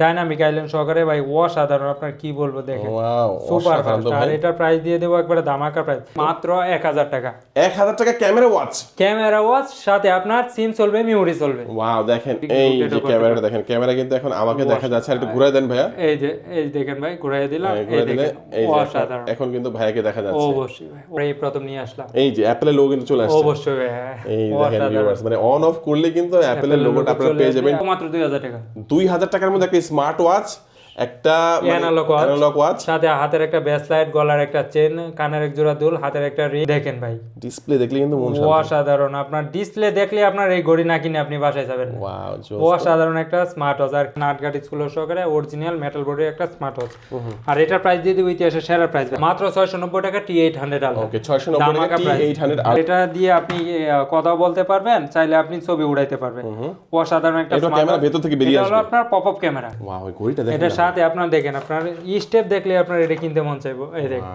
Dynamic island সহকারে ভাই অসাধারণ, আপনার কি বলবো দেখেন ওয়াও সুপার অসাধারণ তো ফাস্ট। আর ভাই। এটার প্রাইস দিয়ে দেবো একবারে ধামাকা প্রাইস, মাত্র 1000 টাকা। 1000 টাকা ক্যামেরা ওয়াচ। ক্যামেরা ওয়াচ সাথে আপনার সিম চলবে, মেমোরি চলবে। ওয়াও দেখেন এই যে ক্যামেরাটা দেখেন, ক্যামেরা কিন্তু এখন আমাকে দেখা যাচ্ছে, আর একটু ঘুরায় দেন ভাইয়া। এই দেখেন ভাই, ঘুরাই দিলাম, এই ঘুরায় দিলে দেখেন এই যে অসাধারণ। এখন কিন্তু ভাইয়াকে দেখা যাচ্ছে। অবশ্যই ভাই, ওরা এই প্রথম নিয়ে আসলাম। এই যে অ্যাপলের লোগো কিন্তু চলে আসছে। অবশ্যই ভাই, হ্যাঁ, এই দেখেন ভিউয়ার্স, মানে অন অফ করলে কিন্তু অ্যাপলের লোগোটা আপনারা পেয়ে যাবেন মাত্র 2000 টাকা। 2000 টাকার মধ্যে একটা স্মার্ট ওয়াচ, একটা অ্যানালগ ওয়াচ, সাথে হাতের একটা ব্রেসলেট, গলার একটা চেন, কানের এক জোড়া দুল, হাতের একটা রিং। দেখেন ভাই ডিসপ্লে দেখলে কিন্তু মন শান্ত। অসাধারণ, আপনার ডিসপ্লে দেখলে আপনার এই ঘড়ি না কিনে আপনি বাসায় যাবেন না। ওয়াও অসাধারণ একটা স্মার্ট ওয়াচ, আর নাটগাট স্কুল সহকারে অরিজিনাল মেটাল বডির একটা স্মার্ট ওয়াচ। আর এটার প্রাইস দিয়ে দিব ইতিহাসের সেরা প্রাইস, মাত্র 690 টাকা T800 আলট্রা। ওকে 690 টাকা T800 এটা দিয়ে আপনি কথা বলতে পারবেন, চাইলে আপনি ছবি উড়াইতে পারবেন। অসাধারণ একটা এটা ক্যামেরা ভেতর থেকে বেরিয়ে এটা হলো আসবে। আপনার পপআপ ক্যামেরা। ওয়াও এই ঘড়িটা দেখেন। এটার সাথে আপনার দেখেন, আপনার স্টেপ দেখলে আপনার এটা কিনতে মন চাইবো। এই দেখেন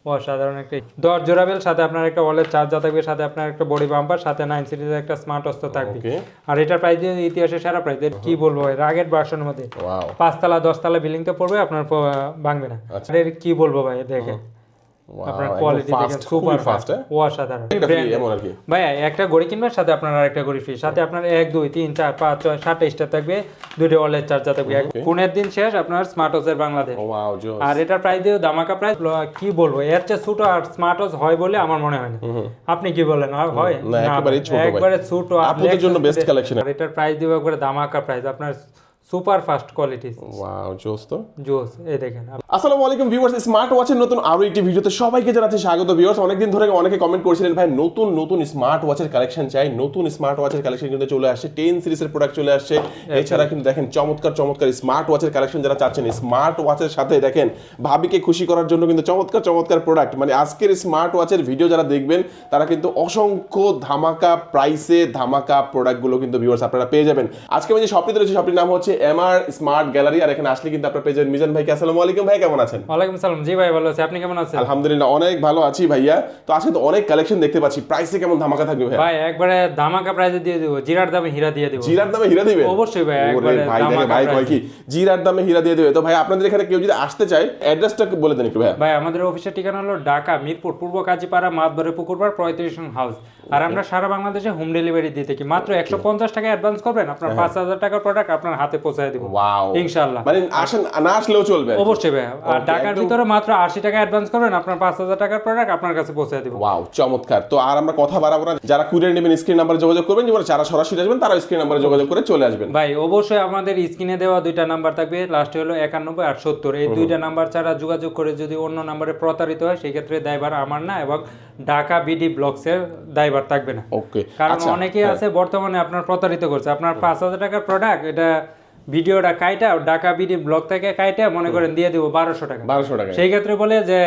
ওয়াও অসাধারণ একটা 10 জোড়াবেল, সাথে আপনার একটা ওয়ালেট চার্জার থাকবে, সাথে আপনার একটা বডি বাম্পার, সাথে 9 সিরিজের একটা স্মার্ট ওয়াচ থাকবে। ওকে আর এটার প্রাইস দিয়ে ইতিহাসের সেরা প্রাইস, কি বলবো ভাই, রাগেট ভার্সনের মধ্যে ওয়াও 5 তলা 10 তলা বিল্ডিং তো পড়বে, আপনার ভাঙবে না। আর এর কি বলবো ভাই, দেখেন আপনার কোয়ালিটি দেখেন সুপার ফাস্ট, অসাধারণ এমন আর কি। ভাই একটা ঘড়ি কিনবেন, সাথে আপনার আরেকটা ঘড়ি ফ্রি, সাথে আপনার 1 2 3 4 5 6 7টা স্টার থাকবে, দুটো ওয়ালেট চার্জার থাকবে। ফোনের দিন শেষ আপনার স্মার্ট ওয়াচের বাংলাদেশ। ওয়াও জোস। আর এটার প্রাইস দিয়ে ধামাকা প্রাইস, কি বলবো, এর চেয়ে ছোট আর স্মার্ট ওয়াচ হয় বলে আমার মনে হয় না। আপনি কি বলেন, আর হয় না একেবারেই ছোট ভাই, একবারে ছোট। আপুদের জন্য বেস্ট কালেকশন। আর এটার প্রাইস দিব একবারে ধামাকা প্রাইস, আপনার সুপার ফাস্ট কোয়ালিটি। ওয়াও জোস তো জোস। এই দেখেন। আসসালামু আলাইকুম ভিউয়ার্স, স্মার্ট ওয়াচের নতুন আরো একটি ভিডিওতে সবাইকে জানাচ্ছি স্বাগত। ভিউয়ার্স অনেকদিন ধরে অনেকে কমেন্ট করেছিলেন ভাই নতুন নতুন স্মার্ট ওয়াচের কালেকশন চাই। নতুন স্মার্ট ওয়াচের কালেকশন কিন্তু চলে আসছে, 10 সিরিজের প্রোডাক্ট চলে আসছে। এছাড়া কিন্তু দেখেন চমৎকার চমৎকার স্মার্ট ওয়াচের কালেকশন যারা চাচ্ছেন, স্মার্ট ওয়াচের সাথে দেখেন ভাবিকে খুশি করার জন্য কিন্তু চমৎকার চমৎকার প্রোডাক্ট। মানে আজকের স্মার্ট ওয়াচের ভিডিও যারা দেখবেন তারা কিন্তু অসংখ্য ধামাকা প্রাইসে ধামাকা প্রোডাক্টগুলো কিন্তু ভিউয়ার্স আপনারা পেয়ে যাবেন। আজকে আমি যে শপটিতে রয়েছে, শপটির নাম হচ্ছে এমআর স্মার্ট গ্যালারি। আর এখানে আসলে কিন্তু আপনারা পেয়ে যাবেন মিজান ভাইকে। আসসালামু আলাইকুম ভাই, কেমন আছেন? ওয়ালাইকুম আসসালাম। জি ভাই ভালো আছি, আপনি কেমন আছেন? আলহামদুলিল্লাহ অনেক ভালো আছি ভাইয়া। তো আজকে তো অনেক কালেকশন দেখতে পাচ্ছি, প্রাইসে কেমন ধামাকা থাকবে ভাই? ভাই একবারে ধামাকা প্রাইসে দিয়ে দেব, জিরার দামে হীরা দিয়ে দেব। জিরার দামে হীরা দিবেন? অবশ্যই ভাই, ওরে একবারে ভাই দেখে ধামাকা ভাই কয় প্রাইসে। কি জিরার দামে হীরা দিয়ে দেবে? তো ভাই আপনাদের এখানে কেউ যদি আসতে চায় অ্যাড্রেসটা বলে দেন একটু ভাই। ভাই আমাদের অফিসের ঠিকানা হলো ঢাকা মিরপুর পূর্ব কাজীপাড়া মাতবরে পুকুরপাড় 35 নং হাউস। আর আমরা সারা বাংলাদেশে হোম ডেলিভারি দিয়ে থাকি। মাত্র 150 টাকা অ্যাডভান্স করবেন, আপনার 5000 টাকার প্রোডাক্ট আপনার হাতে পৌঁছায় দেব ওয়াও ইনশাআল্লাহ। মানে আসেন না আসলেও চলবে? অবশ্যই ভাই। আর ঢাকার ভিতরে মাত্র 80 টাকা অ্যাডভান্স করবেন, আপনার 5000 টাকার প্রোডাক্ট আপনার কাছে পৌঁছায় দেব। ওয়াও চমৎকার। তো আর আমরা কথা বাড়াবো না, যারা কুরিয়ার নেবেন স্ক্রিন নাম্বারে যোগাযোগ করবেন, যেমন যারা সরাসরি আসবেন তারা স্ক্রিন নাম্বারে যোগাযোগ করে চলে আসবেন। ভাই অবশ্যই আমাদের স্ক্রিনে দেওয়া দুইটা নাম্বার থাকবে, লাস্টে হলো 91 আর 70। এই দুইটা নাম্বার ছাড়া যোগাযোগ করে যদি অন্য নাম্বারে প্রতারিত হয়, সেই ক্ষেত্রে দায়ভার আমার না, এবং ঢাকা বিডি ব্লকসের দায়ভার থাকবে না। ওকে কারণ অনেকেই আছে বর্তমানে আপনার প্রতারিত করছে, আপনার 5000 টাকার প্রোডাক্ট, এটা ভিডিওটা কাইটা ঢাকা বিডি ব্লক থেকে কাইটা মনে করেন দিয়ে দিব 1200 টাকা। 1200 টাকা। সেই ক্ষেত্রে বলে যে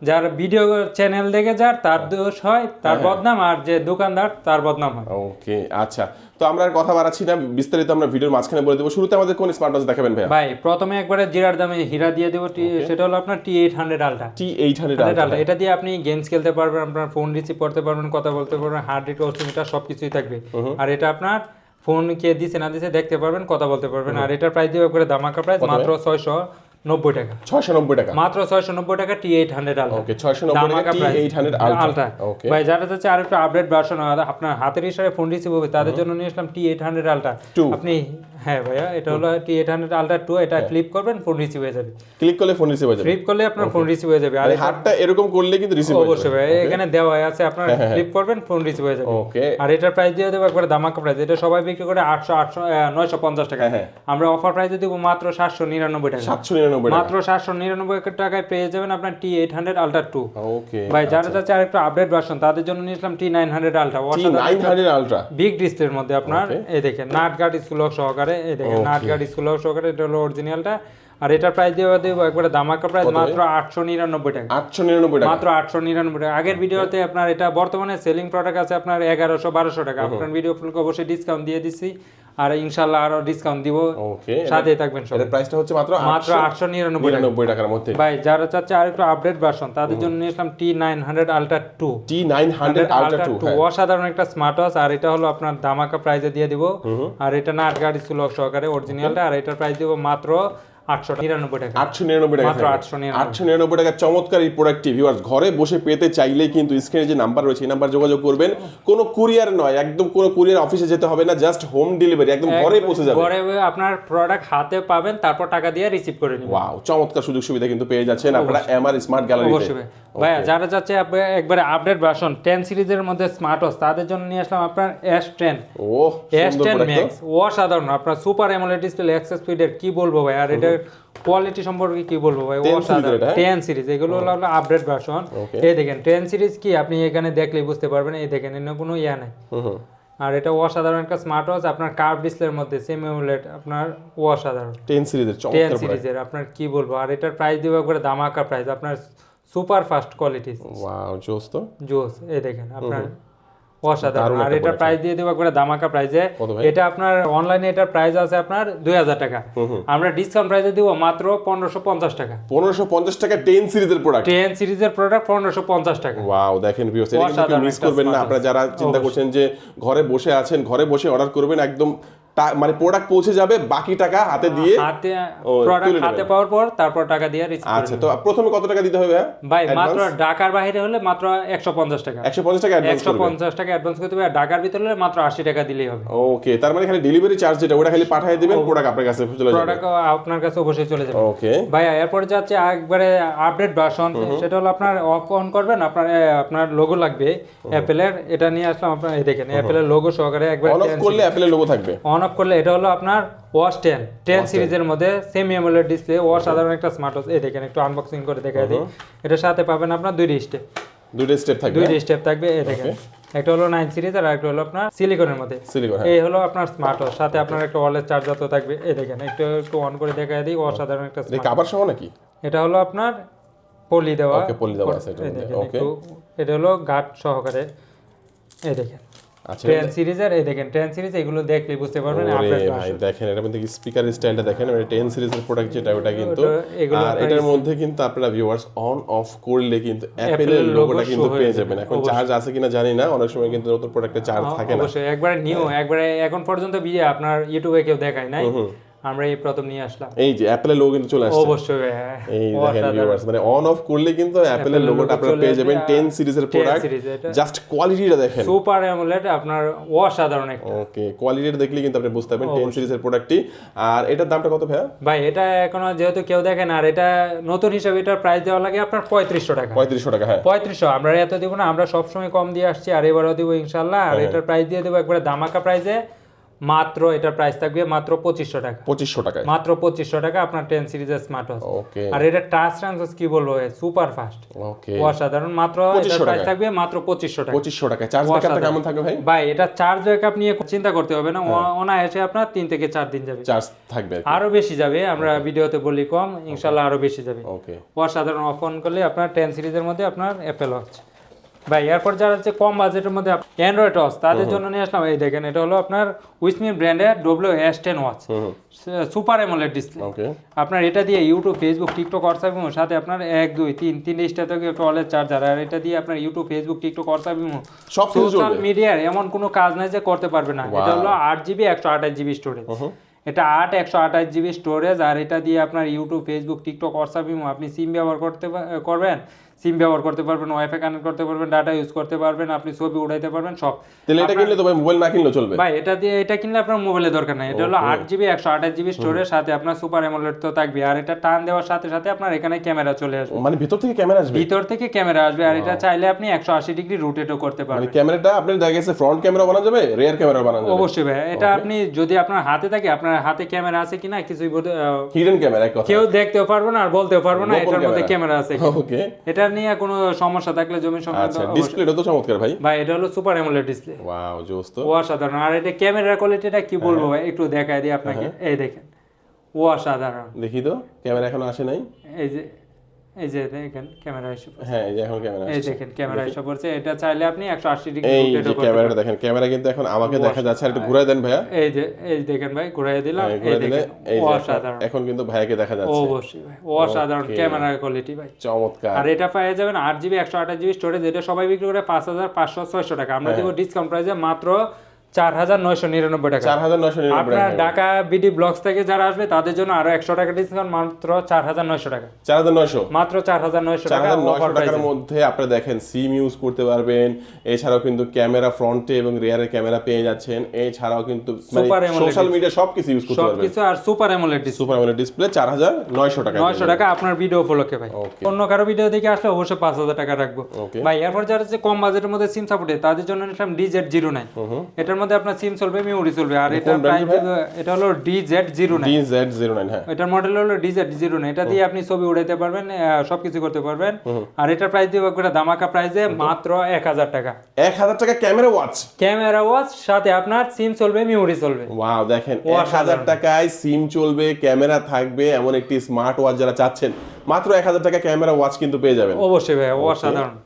যার ভিডিও চ্যানেল দেখে যার তার দোষ হয়, তার বদনাম, আর যে দোকানদার তার বদনাম হয়। ওকে আচ্ছা, তো আমরা আর কথা বাড়াচ্ছি না, বিস্তারিত আমরা ভিডিওর মাঝখানে বলে দেবো। শুরুতে আমাদের কোন স্মার্ট ওয়াচ দেখাবেন ভাই? ভাই প্রথমে একবারে জিরার দামে হীরা দিয়ে দেবো, সেটা হলো আপনার T800 আলট্রা। T800 আলট্রা, এটা দিয়ে আপনি গেমস খেলতে পারবেন, আপনার ফোন রিসিভ করতে পারবেন, কথা বলতে পারবেন, হার্ট রেট অক্সিমিটার সবকিছুই থাকবে। আর এটা আপনার ফোন কে দিছে না দিছে দেখতে পারবেন, কথা বলতে পারবেন। আর এটার প্রাইস দিয়ে একবারে ধামাকা প্রাইস, মাত্র 690 টাকা। 690 টাকা মাত্র 690 টাকা T800 আলট্রা। ওকে 690 টাকা T800 আলট্রা। ওকে ভাই যারা চাচ্ছে আরেকটু আপডেট ভার্সন, আপনার হাতের ইশারায় ফোন রিসিভ হবে, তাদের জন্য নিয়ে আসলাম T800 আলট্রা। আপনি হ্যাঁ ভাইয়া, এটা হলো T800 আলট্রা 2, এটা ক্লিক করবেন ফোন রিসিভ হয়ে যাবে। ক্লিক করলে ফোন রিসিভ হয়ে যাবে? ক্লিক করলে আপনার ফোন রিসিভ হয়ে যাবে। আর হাতটা এরকম করলে কিন্তু রিসিভ হয়ে যাবে। অবশ্যই ভাই, এখানে দেওয়া আছে, আপনার ক্লিক করবেন ফোন রিসিভ হয়ে যাবে। ওকে আর এটার প্রাইস দিয়ে দেবো একবার ধামাকা প্রাইস, এটা সবাই বিক্রি করে 950 টাকা। আমরা অফার প্রাইসে দেবো মাত্র 799 টাকা। 799 টাকা মাত্র 799 টাকায় পেয়ে যাবেন আপনার T800 আলট্রা 2। ওকে ভাই যারা চাচ্ছে আরেকটু আপডেট ভার্সন, তাদের জন্য নিয়েছিলাম T900 ultra. T900 ultra big ডিসপ্লের মধ্যে আপনার, এই দেখেন নাটগার্ড স্কুল সহকারে, এই দেখেন নাটগার্ড স্কুল সহকারে, এটা হলো অরিজিনালটা। আর এটার প্রাইস দিয়ে দেবো একবারে ধামাকা প্রাইস, মাত্র 899 টাকা। 899 টাকা, মাত্র 899 টাকা। আগের ভিডিওতে আপনার এটা বর্তমানে সেলিং প্রোডাক্ট আছে আপনার 1100-1200 টাকা। আপনার ভিডিও ফুলকে অবশ্যই ডিসকাউন্ট দিয়ে দিচ্ছি। আর ইনশাআল্লাহ আরো ডিসকাউন্ট দিব, ওকে সাথেই থাকবেন সব। এর প্রাইসটা হচ্ছে মাত্র মাত্র 899 টাকার মধ্যে। ভাই যারা চাচ্ছে আর একটু আপডেট ভার্সন তাদের জন্য নিয়ে আসলাম T900 Ultra 2। T900 Ultra 2 অসাধারণ একটা স্মার্ট ওয়াচ, আর এটা হলো আপনার ধামাকা প্রাইসে দিয়ে দিব। আর এটা নাট গাড়ি ছিল সহকারে অরিজিনালটা, আর এটার প্রাইস দিব মাত্র 899 টাকা। 899 টাকা, মাত্র 899 টাকা চমৎকার এই প্রোডাক্টটি ভিউয়ার্স ঘরে বসে পেতে চাইলেই কিন্তু স্ক্রিনে যে নাম্বার রয়েছে এই নাম্বার যোগাযোগ করবেন। কোনো কুরিয়ার নয়, একদম কোনো কুরিয়ার অফিসে যেতে হবে না, জাস্ট হোম ডেলিভারি একদম ঘরে পৌঁছে যাবে। ঘরে আপনার প্রোডাক্ট হাতে পাবেন, তারপর টাকা দিয়ে রিসিভ করে নেবেন। ওয়াও, চমৎকার সুযোগ সুবিধা কিন্তু পেয়ে যাচ্ছেন আপনারা এমআর স্মার্ট গ্যালারিতে। অবশ্যই ভাই, যারা যাচ্ছে একবারে আপডেট ভার্সন 10 সিরিজের মধ্যে স্মার্ট ওয়াচ তাদের জন্য নিয়ে আসলাম আপনার S10। ওহ, সুন্দর S10 প্রোডাক্ট। Max অসাধারণ, আপনার সুপার অ্যামোলেড ডিসপ্লে, এক্সেস স্পিডের কি বলবো ভাই, আর এটার কোয়ালিটি সম্পর্কে কি বলবো ভাই, 10 অসাধারণ। সিরিজ 10 সিরিজ এগুলো হলো আপডেট ভার্সন। এই দেখেন 10 সিরিজ কি আপনি এখানে দেখলেই বুঝতে পারবেন, এই দেখেন এর কোনো ইয়া নাই। আর এটা অসাধারণ একটা স্মার্ট ওয়াচ, আপনার কার্ভ ডিসপ্লের মধ্যে সেমি অ্যামোলেড, আপনার অসাধারণ 10 সিরিজের 10 চমৎকার প্রোডাক্ট। সিরিজের আপনার কি বলবো, আর এটার প্রাইস দিব একবারে ধামাকা প্রাইস, আপনার সুপার ফাস্ট কোয়ালিটি ওয়াও, জোস তো। জোস। এই দেখেন আপনার অসাধারণ, দারুণ আর একটা এটার প্রাইস দিয়ে দেবো একবারে ধামাকা প্রাইসে। কত ভাই? এটা আপনার অনলাইনে এটার প্রাইস আছে আপনার 2000 টাকা, আমরা ডিসকাউন্ট প্রাইসে দিব মাত্র 1550 টাকা। 1550 টাকা 10 সিরিজের প্রোডাক্ট। 10 সিরিজের প্রোডাক্ট 1550 টাকা। ওয়াও, দেখেন ভিউয়ার্স, এটা কিন্তু মিস করবেন না। আপনারা যারা চিন্তা করছেন যে ঘরে বসে আছেন, ঘরে বসে অর্ডার করবেন, একদম মানে প্রোডাক্ট পৌঁছে যাবে, বাকি টাকা হাতে দিয়ে হাতে প্রোডাক্ট হাতে পাওয়ার পর তারপর টাকা দিয়ে রিসিভ করবেন। আচ্ছা, তো প্রথমে কত টাকা দিতে হবে ভাই? মাত্র ঢাকার বাইরে হলে মাত্র 150 টাকা। 150 টাকা অ্যাডভান্স করবেন। 150 টাকা অ্যাডভান্স করতে হবে, আর ঢাকার ভিতরে হলে মাত্র 80 টাকা দিলেই হবে। ওকে, তার মানে খালি ডেলিভারি চার্জ যেটা ওটা খালি পাঠিয়ে দিবেন, প্রোডাক্ট আপনার কাছে চলে যাবে। প্রোডাক্ট আপনার কাছে অবশ্যই চলে যাবে। ওকে ভাই, এরপর যাচ্ছে একবারে আপডেট ভার্সন, সেটা হলো আপনার অফ অন করবেন, আপনার লোগো লাগবে অ্যাপেলের। এটা নিয়ে আসলাম আপনার, এই দেখেন অ্যাপেলের লোগো সহকারে একবার অন অফ করলে অ্যাপেলের লোগো থাকবে। অন অফ করলে এটা হলো আপনার ওয়াচ 10 সিরিজের মধ্যে সেমি অ্যামোলেড ডিসপ্লে, অসাধারণ একটা স্মার্ট ওয়াচ। এই দেখেন একটু আনবক্সিং করে দেখাই দিই। এটার সাথে পাবেন আপনার দুইটা স্টেপ থাকবে। এই দেখেন একটা হলো 9 সিরিজ আর একটা হলো আপনার সিলিকনের মধ্যে। এই হলো আপনার স্মার্ট ওয়াচ, সাথে আপনার একটা ওয়্যারলেস চার্জার তো থাকবে। এই দেখেন একটু অন করে দেখাই দিই, অসাধারণ একটা এটা কভার সহ নাকি? এটা হলো আপনার পলি দেওয়া। ওকে, পলি দেওয়া আছে এটার মধ্যে। ওকে, এটা হলো গার্ড সহকারে। এই দেখেন আচ্ছা 10 সিরিজের, এই দেখেন 10 সিরিজ, এগুলো দেখলেই বুঝতে পারবেন আপডেট ভাই। দেখেন এটার মধ্যে স্পিকার স্টাইলটা দেখেন, মানে 10 সিরিজের প্রোডাক্ট যেটা ওটা কিন্তু। এগুলো আর এটার মধ্যে কিন্তু আপনারা ভিউয়ার্স অন অফ করলে কিন্তু অ্যাপেলের লোগোটা কিন্তু পেয়ে যাবেন। এখন চার্জ আছে কিনা জানি না, অনেক সময় কিন্তু নতুন প্রোডাক্টে চার্জ থাকে না। অবশ্যই একবারে নিউ, একবারে এখন পর্যন্ত বিয়ে আপনার ইউটিউবে কেউ দেখায় নাই, আমরা এই প্রথম নিয়ে আসলাম। এই যে অ্যাপেলের লোগো কিন্তু চলে আসছে অবশ্যই। এই দেখেন ভিউয়ার্স, মানে অন অফ করলে কিন্তু অ্যাপেলের লোগোটা আপনারা পেয়ে যাবেন। 10 সিরিজের প্রোডাক্ট, জাস্ট কোয়ালিটিটা দেখেন, সুপার অ্যামোলেড আপনার অসাধারণ একটা। ওকে, কোয়ালিটিটা দেখলে কিন্তু আপনি বুঝতে পারবেন 10 সিরিজের প্রোডাক্টটি। আর এটার দামটা কত ভাই? ভাই এটা এখনো যেহেতু কেউ দেখেন, আর এটা নতুন হিসাবে এটার প্রাইস দেওয়া লাগে আপনার 3500 টাকা। 3500 টাকা, হ্যাঁ 3500। আমরা এত দিব না, আমরা সবসময় কম দিয়ে আসছি, আর এবারও দিব ইনশাআল্লাহ। আর এটার প্রাইস দিয়ে দেবো একবারে ধামাকা প্রাইসে, মাত্র এটার প্রাইস থাকবে মাত্র 2500 টাকা। 2500 টাকায়, মাত্র 2500 টাকা আপনার 10 সিরিজের স্মার্ট ওয়াচ। ওকে, আর এটা টাচ ট্রান্সফার কি বলবো, সুপার ফাস্ট, ওকে, অসাধারণ। মাত্র এটার প্রাইস থাকবে মাত্র 2500 টাকা। 2500 টাকা। চার্জ ব্যাকআপটা কেমন থাকবে ভাই? ভাই এটা চার্জ ব্যাকআপ নিয়ে চিন্তা করতে হবে না, অনায়াসে আপনার 3 থেকে 4 দিন যাবে। চার্জ থাকবে আরো বেশি যাবে, আমরা ভিডিওতে বলি কম, ইনশাআল্লাহ আরো বেশি যাবে। ওকে, অসাধারণ। অফ অন করলে আপনার 10 সিরিজের মধ্যে আপনার অ্যাপেল ওয়াচ। ভাই এরপর যারা হচ্ছে কম বাজেটের মধ্যে অ্যান্ড্রয়েড ওয়াচ তাদের জন্য নিয়ে আসলাম, এই দেখেন এটা হলো আপনার উইসমি ব্র্যান্ডের WS10 watch, super AMOLED display. Okay, আপনার এটা দিয়ে ইউটিউব, ফেসবুক, টিকটক, হোয়াটসঅ্যাপ এবং সাথে আপনার 1 2 3 তিনটে স্টার থেকে একটা ওয়্যারলেস চার্জার। আর এটা দিয়ে আপনার ইউটিউব, ফেসবুক, টিকটক, হোয়াটসঅ্যাপ এবং সব কিছু সোশ্যাল চলবে। মিডিয়ার এমন কোনো কাজ নাই যে করতে পারবে না। এটা হলো 8GB 128GB স্টোরেজ। এটা 128GB স্টোরেজ। আর এটা দিয়ে আপনার ইউটিউব, ফেসবুক, টিকটক, হোয়াটসঅ্যাপ এবং আপনি সিম ব্যবহার করবেন, সিম ব্যবহার করতে পারবেন, ওয়াইফাই কানেক্ট করতে পারবেন, ডাটা ইউজ করতে পারবেন, আপনি ছবি উঠাইতে পারবেন, সব। তাহলে এটা কিনলে তো ভাই মোবাইল না কিনলেও চলবে ভাই এটা কিনলে আপনার মোবাইলের দরকার নাই। এটা হলো 8GB 128GB স্টোরেজ, সাথে আপনার সুপার অ্যামোলেড তো থাকবে। আর এটা টান দেওয়ার সাথে সাথে আপনার এখানে ক্যামেরা চলে আসবে, মানে ভিতর থেকে ক্যামেরা আসবে। ভিতর থেকে ক্যামেরা আসবে। আর এটা চাইলে আপনি 180 ডিগ্রি রোটেটও করতে পারবেন। মানে ক্যামেরাটা আপনার দেখা গেছে ফ্রন্ট ক্যামেরা বানানো যাবে, রিয়ার ক্যামেরা বানানো যাবে। অবশ্যই ভাই, এটা আপনি যদি আপনার হাতে থাকে, আপনার হাতে ক্যামেরা আছে কিনা কিছুই হিডেন ক্যামেরা, এক কথা, কেউ দেখতেও পারবে না আর বলতেও পারবে না এটার মধ্যে ক্যামেরা আছে। ওকে, এটা নিয়ে কোনো সমস্যা থাকলে জমি সংক্রান্ত। আচ্ছা, ডিসপ্লেটা তো চমৎকার ভাই। ভাই এটা হলো সুপার অ্যামোলেড ডিসপ্লে। ওয়াও, জোস তো, অসাধারণ। আর এটা ক্যামেরার কোয়ালিটিটা কি বলবো ভাই, একটু দেখাই দিই আপনাকে। এই দেখেন, অসাধারণ। দেখি তো, ক্যামেরা এখনো আসে নাই। এই যে এই যে দেখেন ক্যামেরা এসে পড়ছে। হ্যাঁ এই যে এখন ক্যামেরা এই দেখেন ক্যামেরা এসে পড়ছে, এটা চাইলে আপনি 180 ডিগ্রি এই রোটেট যে করতে ক্যামেরাটা দেখেন, ক্যামেরা কিন্তু এখন আমাকে দেখা যাচ্ছে, আর একটু ঘুরাই দেন ভাইয়া। এই দেখেন ভাই ঘুরাই দিলাম, হ্যাঁ, এই ঘুরাই দিলে দেখেন এই যে অসাধারণ, এখন কিন্তু ভাইয়াকে দেখা যাচ্ছে। অবশ্যই ভাই অসাধারণ ক্যামেরা কোয়ালিটি ভাই। চমৎকার। আর এটা পেয়ে যাবেন 8GB 128GB স্টোরেজ, এটা সবাই বিক্রি করে 5500-600 টাকা, আমরা দেব ডিসকাউন্ট প্রাইসে মাত্র 4999 টাকা। 4999 আপনার ঢাকা বিডি ব্লগস থেকে যারা আসবে তাদের জন্য আরো 100 টাকা ডিসকাউন্ট, মাত্র 4900 টাকা। 4900 মাত্র 4900 টাকা অফার 4900 টাকার প্রাইসে। মধ্যে আপনারা দেখেন সিম ইউজ করতে পারবেন, এছাড়াও কিন্তু ক্যামেরা ফ্রন্টে এবং রিয়ারের ক্যামেরা পেয়ে যাচ্ছেন, এছাড়াও কিন্তু Super AMOLED সোশ্যাল মিডিয়া সবকিছু ইউজ করতে পারবেন। সবকিছু আর super AMOLED display. Super AMOLED display 4900 টাকা। 900 টাকা আপনার ভিডিও উপলক্ষে ভাই। Okay. অন্য কারো ভিডিও দেখে আসলে অবশ্যই 5000 টাকা রাখবো Okay. ভাই। এরপর যারা হচ্ছে কম বাজেটের মধ্যে সিম সাপোর্টে তাদের জন্য নিলাম DZ09। এটার মধ্যে আপনার সিম চলবে, মেমোরি চলবে, আর এটা প্রাইস এটা হলো DZ09। DZ09 হ্যাঁ। এটার মডেল হলো DZ09। এটা দিয়ে আপনি ছবি উঠাইতে পারবেন, সবকিছু করতে পারবেন। আর এটার প্রাইস দিব করে ধামাকা প্রাইসে মাত্র 1000 টাকা। 1000 টাকা ক্যামেরা ওয়াচ। ক্যামেরা ওয়াচ সাথে আপনার সিম চলবে, মেমোরি চলবে। ওয়াও দেখেন 1000 টাকায় সিম চলবে, ক্যামেরা থাকবে, এমন একটি স্মার্ট ওয়াচ যারা চাচ্ছেন মাত্র 1000 টাকা ক্যামেরা ওয়াচ কিন্তু পেয়ে যাবেন। অবশ্যই ভাই অসাধারণ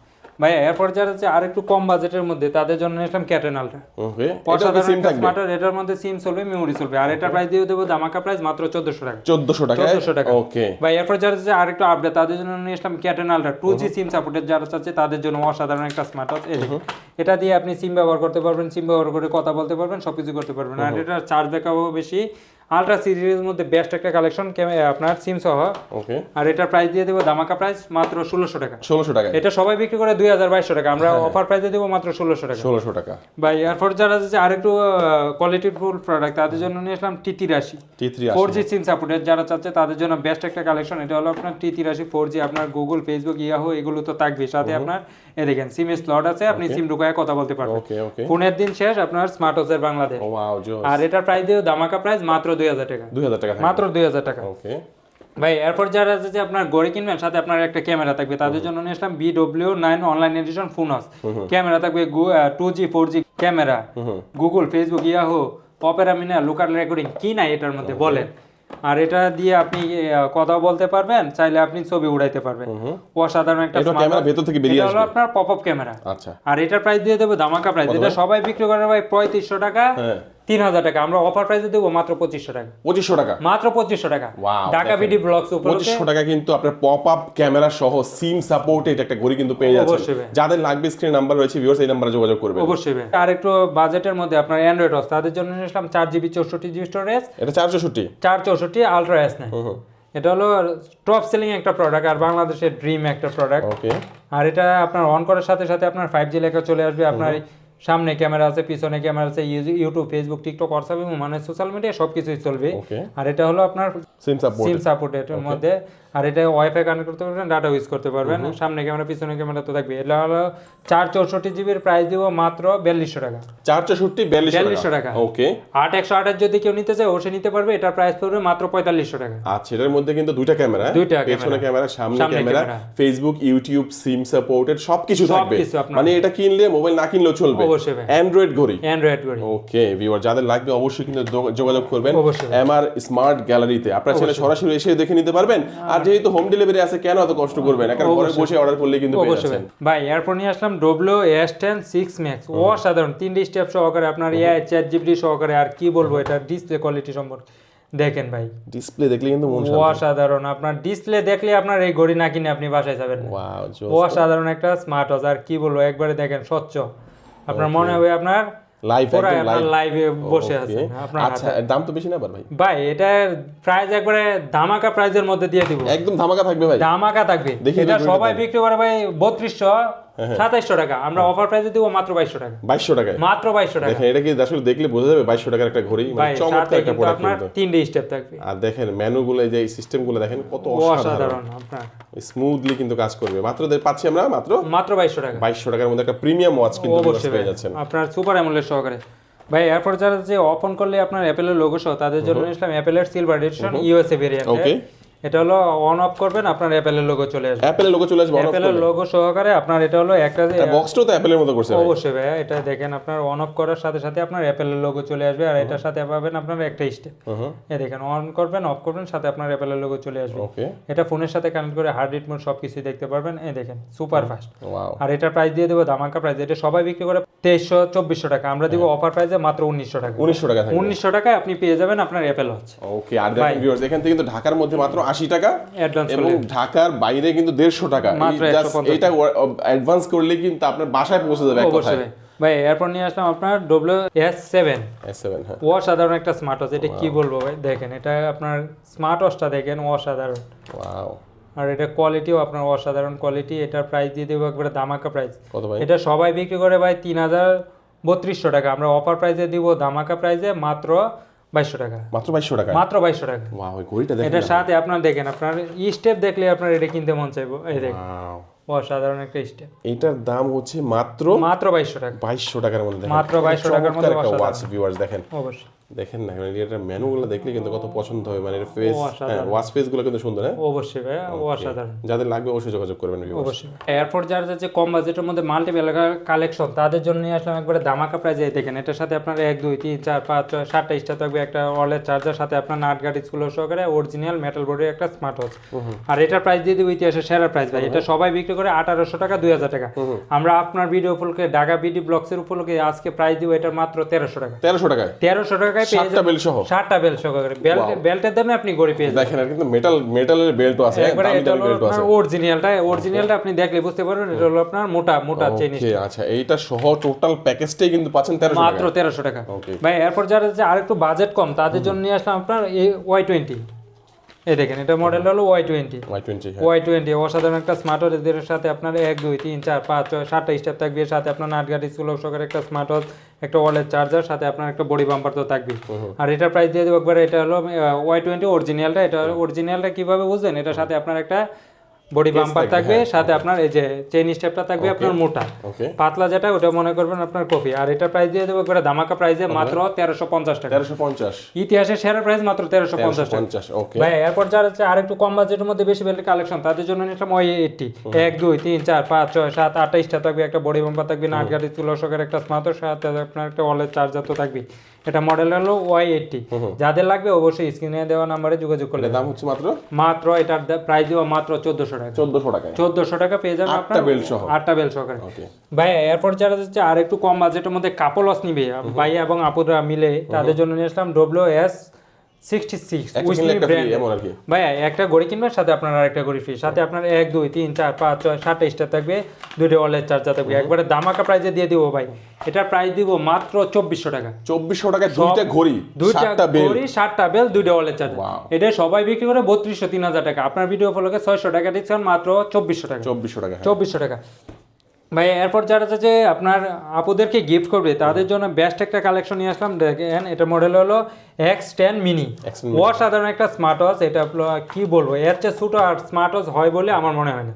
ভাই। এরপর যারা হচ্ছে আরেকটু কম বাজেটের মধ্যে তাদের জন্য নিলাম ক্যাটেন আলট্রা। ওকে অসাধারণ সিম একটা থাকবে। স্মার্ট ওয়াচ, এটার মধ্যে সিম চলবে, মেমোরি চলবে। আর এটার প্রাইস দিয়ে দেবো ধামাকা প্রাইস মাত্র 1400 টাকা। 1400 টাকা। 1400 টাকা ওকে ভাই। এরপর যারা হচ্ছে আরেকটু আপডেট তাদের জন্য নিয়ে আসলাম ক্যাটেন আলট্রা 2G সিম সাপোর্টেড, যারা চাচ্ছে তাদের জন্য অসাধারণ একটা স্মার্ট ওয়াচ। এটা দিয়ে আপনি সিম ব্যবহার করতে পারবেন, সিম ব্যবহার করে কথা বলতে পারবেন, সবকিছু করতে পারবেন। আর এটার চার্জ ব্যাকআপও বেশি। আলট্রা সিরিজের মধ্যে বেস্ট একটা কালেকশন আপনার সিম সহ। ওকে আর এটার প্রাইস দিয়ে দেবো ধামাকা প্রাইস মাত্র 1600 টাকা। 1600 টাকা। এটা সবাই বিক্রি করে 2200 টাকা, আমরা অফার প্রাইসে দেবো মাত্র 1600 টাকা। 1600 টাকা ভাই এরপর যারা আছে আরেকটু কোয়ালিটিফুল প্রোডাক্ট তাদের জন্য নিয়ে আসলাম T83 T83 4G SIM supported, যারা চাচ্ছে তাদের জন্য বেস্ট একটা কালেকশন। এটা হলো আপনার T83 4G, আপনার গুগল, ফেসবুক, ইয়াহু এগুলো তো থাকবে, সাথে আপনার এই দেখেন সিম স্লট আছে, আপনি সিম ঢুকায় কথা বলতে পারবেন। ওকে ওকে ফোনের দিন শেষ আপনার স্মার্ট ওয়াচের বাংলাদেশ। ওয়াও জোস। আর এটার প্রাইস দিও ধামাকা প্রাইস মাত্র 2000 টাকা। 2000 টাকা মাত্র 2000 টাকা। ওকে ভাই এরপর যারা আছে যে আপনার ঘড়ি কিনবেন সাথে আপনার একটা ক্যামেরা থাকবে, তাদের জন্য নিয়ে আসলাম BW9 online edition phones. Camera থাকবে 2G 4G camera, Google, Facebook, Yahoo, Opera Mini, local recording, কি নাই এটার মধ্যে বলেন। আর এটা দিয়ে আপনি কথা বলতে পারবেন, চাইলে আপনি ছবি উড়াইতে পারবেন। অসাধারণ একটা এটা ক্যামেরা ভেতর থেকে বেরিয়ে এটা হলো আসবে। আপনার পপআপ ক্যামেরা। আচ্ছা আর এটার প্রাইস দিয়ে দেবো ধামাকা প্রাইস। এটা সবাই বিক্রি করে ভাই 3500 টাকা, হ্যাঁ 3000 টাকা, আমরা অফার প্রাইসে দেবো মাত্র 2500 টাকা। 2500 টাকা মাত্র 2500 টাকা। Wow, ঢাকা দেখেন। বিডি ব্লগস উপলক্ষে 2500 টাকা কিন্তু আপনার পপ আপ ক্যামেরা সহ সিম সাপোর্টেড একটা ঘড়ি কিন্তু পেয়ে যাচ্ছেন। অবশ্যই ভাই। যাদের লাগবে স্ক্রিনে নাম্বার রয়েছে ভিউয়ার্স, এই নাম্বারে যোগাযোগ করবেন। অবশ্যই ভাই। আর একটু বাজেটের মধ্যে আপনার অ্যান্ড্রয়েড ওয়াচ, তাদের জন্য নিয়ে আসলাম 4GB 64GB স্টোরেজ, এটা 464 464 আলট্রা এস নাই। এটা হলো টপ সেলিং একটা প্রোডাক্ট, আর বাংলাদেশের ড্রিম একটা প্রোডাক্ট। ওকে আর এটা আপনার অন করার সাথে সাথে আপনার 5G লেখা চলে আসবে। আপনার সামনে ক্যামেরা আছে, পিছনে ক্যামেরা আছে, ইউটিউব, ফেসবুক, টিকটক, হোয়াটসঅ্যাপ এবং মানে সোশ্যাল মিডিয়া সবকিছুই চলবে। ওকে আর এটা হলো আপনার সিম সাপোর্ট সিম সাপোর্টেড এর মধ্যে। আর এটা ওয়াইফাই কানেক্ট করতে পারবেন, ডাটা ইউজ করতে পারবেন। সামনে ক্যামেরা, পিছনে ক্যামেরা তো থাকবে। এটা হলো 464GB এর প্রাইস দিব মাত্র 4200 টাকা। 464 4200 টাকা। ওকে 8128 যদি কেউ নিতে চায় অবশ্যই নিতে পারবে। এটার প্রাইস পড়বে মাত্র 4500 টাকা। আচ্ছা এটার মধ্যে কিন্তু দুইটা ক্যামেরা, দুইটা পেছনে ক্যামেরা, সামনে সামনে camera, camera. Facebook, YouTube, SIM supported সবকিছু থাকবে। সবকিছু আপনার। মানে এটা কিনলে মোবাইল না কিনলেও চলবে। অবশ্যই ভাই। অ্যান্ড্রয়েড ঘড়ি। অ্যান্ড্রয়েড ঘড়ি। ওকে ভিউয়ার যাদের লাগবে অবশ্যই কিন্তু যোগাযোগ করবেন অবশ্যই। এমআর স্মার্ট গ্যালারিতে। আপনারা চাইলে সরাসরি এসে দেখে নিতে পারবেন। আর যেহেতু হোম ডেলিভারি আছে, কেন এত কষ্ট করবেন, একটা ঘরে বসে অর্ডার করলে কিন্তু পেয়ে অবশ্যই যাচ্ছেন। ভাই। এরপর নিয়ে আসলাম WS10 6 Max, অসাধারণ 3D স্টেপ সহকারে, আপনার AI চ্যাট জিপিটি সহকারে। আর কি বলবো, এটা ডিসপ্লে কোয়ালিটি সম্পর্কে দেখেন ভাই, ডিসপ্লে দেখলে কিন্তু মন শান্ত। অসাধারণ। আপনার ডিসপ্লে দেখলে আপনার এই ঘড়ি না কিনে আপনি বাসায় যাবেন না। ওয়াও জোস। অসাধারণ একটা স্মার্ট ওয়াচ। আর কি বলবো, একবারে দেখেন স্বচ্ছ, আপনার মনে হবে আপনার লাইভ পুরো একদম আপনার লাইভ। লাইভে বসে আছেন আপনার আচ্ছা হাতে। দাম তো বেশি না ভাই? ভাই এটার প্রাইস একবারে ধামাকা প্রাইজের মধ্যে দিয়ে দিব, একদম ধামাকা থাকবে ভাই। ধামাকা থাকবে। দেখি এটা দেখি সবাই দেখি। বিক্রি করে ভাই 3200 2700 টাকা, আমরা অফার প্রাইসে দিব মাত্র 2200 টাকা। 2200 টাকায় মাত্র 2200 টাকা। দেখেন এটা কি আসলে দেখলে বোঝা যাবে 2200 টাকার একটা ঘড়ি, ভাই মানে চমৎকার সাথে একটা কিন্তু প্রোডাক্ট আপনার কিন্তু। 3D স্টেপ থাকবে। আর দেখেন মেনুগুলো, এই যে সিস্টেমগুলো দেখেন কত অসাধারণ, অসাধারণ। আপনার স্মুথলি কিন্তু কাজ করবে। মাত্র পাচ্ছি আমরা মাত্র মাত্র 2200 টাকা। 2200 টাকার মধ্যে একটা প্রিমিয়াম ওয়াচ কিন্তু অবশ্যই পেয়ে ভাই, যাচ্ছেন। আপনার সুপার অ্যামোলেড সহকারে। ভাই এরপর যারা যে ওপেন করলে আপনার অ্যাপেলের লোগো সহ, তাদের জন্য ইসলাম অ্যাপেলের সিলভার এডিশন ইউএসএ ভেরিয়েন্ট। ওকে এটা হলো অন অফ করবেন, আপনার অ্যাপেলের লোগো চলে আসবে। অ্যাপেলের লোগো চলে আসবে, অ্যাপেলের লোগো সহকারে আপনার এটা হলো একটা বক্সটাও তো অ্যাপেলের মতো করছে। অবশ্যই ভাইয়া, এটা দেখেন আপনার অন অফ করার সাথে সাথে আপনার অ্যাপেলের লোগো চলে আসবে, আর এটার সাথে পাবেন আপনার একটা স্টেপ। এই দেখেন অন করবেন অফ করবেন, সাথে আপনার অ্যাপেলের লোগো চলে আসবে। ওকে, এটা ফোনের সাথে কানেক্ট করে হার্ট রেট মোড সবকিছু দেখতে পারবেন। এই দেখেন সুপার ফাস্ট। ওয়াও। আর এটার প্রাইস দিয়ে দেবো ধামাকা প্রাইস। এটা সবাই বিক্রি করে 2300-2400 টাকা, আমরা দিব অফার প্রাইসে মাত্র 1900 টাকা। 1900 টাকা থাকবে। 1900 টাকায় আপনি পেয়ে যাবেন আপনার অ্যাপেল ওয়াচ। ওকে, আর দেখেন ভিউয়ার্স, এখান থেকে কিন্তু ঢাকার মধ্যে মাত্র 80 টাকা অ্যাডভান্স এবং ঢাকার বাইরে কিন্তু 150 টাকা। মাত্র এই just 150 এটা অ্যাডভান্স করলে কিন্তু আপনার বাসায় পৌঁছে যাবে এক কথায়। অবশ্যই ভাই। এরপর নিয়ে আসলাম আপনার WS7। S7, হ্যাঁ। অসাধারণ একটা স্মার্ট ওয়াচ। এটা কি বলবো ভাই, দেখেন এটা আপনার স্মার্ট ওয়াচটা দেখেন অসাধারণ। ওয়াও। আর এটা কোয়ালিটিও আপনার অসাধারণ কোয়ালিটি। এটার প্রাইস দিয়ে দেবো একবারে ধামাকা প্রাইস। কত ভাই? এটা সবাই বিক্রি করে ভাই 3200 টাকা, আমরা অফার প্রাইসে দিব ধামাকা প্রাইসে মাত্র 2200 টাকা। মাত্র 2200 টাকা। মাত্র 2200 টাকা। ওয়াও, ওই ঘড়িটা দেখেন। এটার সাথে আপনার দেখেন আপনার স্টেপ দেখলে আপনার এটা কিনতে মন চাইবো। এই দেখেন ওয়াও, অসাধারণ একটা স্টেপ। এইটার দাম হচ্ছে মাত্র 2200 টাকা। 2200 টাকার মধ্যে। মাত্র 2200 টাকার মধ্যে একটা ওয়াচ অসাধারণ। ভিউয়ার্স দেখেন। অবশ্যই দেখেন না, মানে এটার মেনুগুলো দেখলে কিন্তু কত পছন্দ হবে, মানে এর ফেস, অসাধারণ। ওয়াচ ফেস গুলো কিন্তু সুন্দর, হ্যাঁ। অবশ্যই ভাই অসাধারণ। যাদের লাগবে অবশ্যই যোগাযোগ করবেন ভিউয়ার্স। অবশ্যই। এয়ারপোর্ট যারা যাচ্ছে কম বাজেটের মধ্যে মাল্টিপল কালেকশন, তাদের জন্য নিয়ে আসলাম একবারে ধামাকা প্রাইজে। দেখেন এটার সাথে আপনার 1 2 3 4 5 6 7টা স্টার থাকবে, একটা ওয়ালেট চার্জার, সাথে আপনার নাট গার্ড স্কুলের সহকারে অরিজিনাল মেটাল বডির একটা স্মার্ট ওয়াচ। আর এটার প্রাইস দিয়ে দেবো ইতিহাসের সেরা প্রাইস ভাই। এটা সবাই বিক্রি করে 1800 টাকা 2000 টাকা। আমরা আপনার ভিডিও উপলক্ষে ঢাকা বিডি ব্লগসের উপলক্ষে আজকে প্রাইস দিব এটার মাত্র 1300 টাকা। 1300 টাকায় 1300 টাকায় পেয়ে 7টা বেল সহ। 7টা বেল সহকারে। বেল্টের দামে আপনি গড়ি পেয়ে যাবেন। দেখেন আর কিন্তু মেটালের বেল্টও আছে, একবারে দামি এটা দামি হলো বেল্টও আছে। আপনার অরিজিনালটা আপনি দেখলে বুঝতে পারবেন এটা হলো আপনার মোটা চেইন। ওকে, আচ্ছা, এইটা সহ টোটাল প্যাকেজটাই কিন্তু পাচ্ছেন 1300 টাকা। মাত্র 1300 টাকা। ওকে। ভাই এরপর যারা যে আরেকটু বাজেট কম তাদের জন্য নিয়ে আসলাম আপনার এই Y20। এই দেখেন এটা মডেল হলো Y20। Y20, হ্যাঁ। Y20 অসাধারণ একটা স্মার্ট ওয়াচ। এর সাথে আপনার 1 2 3 4 5 6 7টা স্টেপ থাকবে, সাথে আপনার নাট গার্ড স্কুল সহকারে একটা স্মার্ট ওয়াচ, একটা ওয়ালেট চার্জার, সাথে আপনার একটা বডি বাম্পার তো থাকবে। আর এটার প্রাইস দিয়ে দেবো একবার। এটা হলো Y20 অরিজিনালটা। এটা অরিজিনালটা কিভাবে বুঝবেন, এটার সাথে আপনার একটা বডি বাম্পার থাকবে, সাথে আপনার এই যে চেইন স্টেপটা থাকবে আপনার মোটা। ওকে। পাতলা যেটা ওটা মনে করবেন আপনার কপি। আর এটা প্রাইস দিয়ে দেবো একবারে ধামাকা প্রাইসে মাত্র 1350 টাকা। 1350। ইতিহাসের সেরা প্রাইস মাত্র 1350 টাকা। 1350, ওকে। ভাই এরপর যারা হচ্ছে আর একটু কম বাজেটের মধ্যে বেশি বেল্টের কালেকশন, তাদের জন্য নিলাম Y80। 1 2 3 4 5 6 7 8টা স্টার থাকবে, একটা বডি বাম্পার থাকবে, নাট গার্ড স্কুল সহকারে একটা স্মার্ট ওয়াচ, সাথে আপনার একটা ওয়ালেট চার্জার তো থাকবে। এটা মডেল হলো Y80। যাদের লাগবে অবশ্যই স্ক্রিনে দেওয়া নম্বরে যোগাযোগ করলে। দাম হচ্ছে মাত্র এটার প্রাইস দিব মাত্র 1400 টাকা। 1400 টাকায় 1400 টাকা পেয়ে যাবেন আপনার 8টা বেল্ট সহ। 8টা বেল্ট সহকারে। ওকে। ভাই এরপর যারা হচ্ছে আর একটু কম বাজেটের মধ্যে কাপল ওয়াচ নিবে ভাই এবং আপুরা মিলে, তাদের জন্য নিয়ে আসলাম WS66 একটা উইসলি কিনলে একটা ব্র্যান্ড। free, এমন আর কি। ভাই একটা ঘড়ি কিনবেন, সাথে আপনার আরেকটা ঘড়ি ফ্রি, সাথে আপনার 1 2 3 4 5 6 7টা স্টার থাকবে, দুটো ওয়ালেট চার্জার থাকবে। একবারে ধামাকা প্রাইসে দিয়ে দিব ভাই। এটার প্রাইস দিব মাত্র 2400 টাকা। 2400 টাকায় দুইটা ঘড়ি, দুইটা 7টা বেল। ঘড়ি, 7টা বেল, দুটো ওয়ালেট চার্জার। Wow. এটা সবাই বিক্রি করে 3200 3000 টাকা। আপনার ভিডিও ফলোকে 600 টাকা ডিসকাউন্ট, মাত্র 2400 টাকা। 2400 টাকা, হ্যাঁ। 2400 টাকা। ভাই এরপর যারা যে আপনার আপুদেরকে গিফট করবে তাদের জন্য বেস্ট একটা কালেকশন নিয়ে আসলাম। দেখেন এটা মডেল হলো X10 মিনি। অসাধারণ একটা স্মার্ট ওয়াচ। এটা কি বলবো, এর চেয়ে ছোট আর স্মার্ট ওয়াচ হয় বলে আমার মনে হয় না।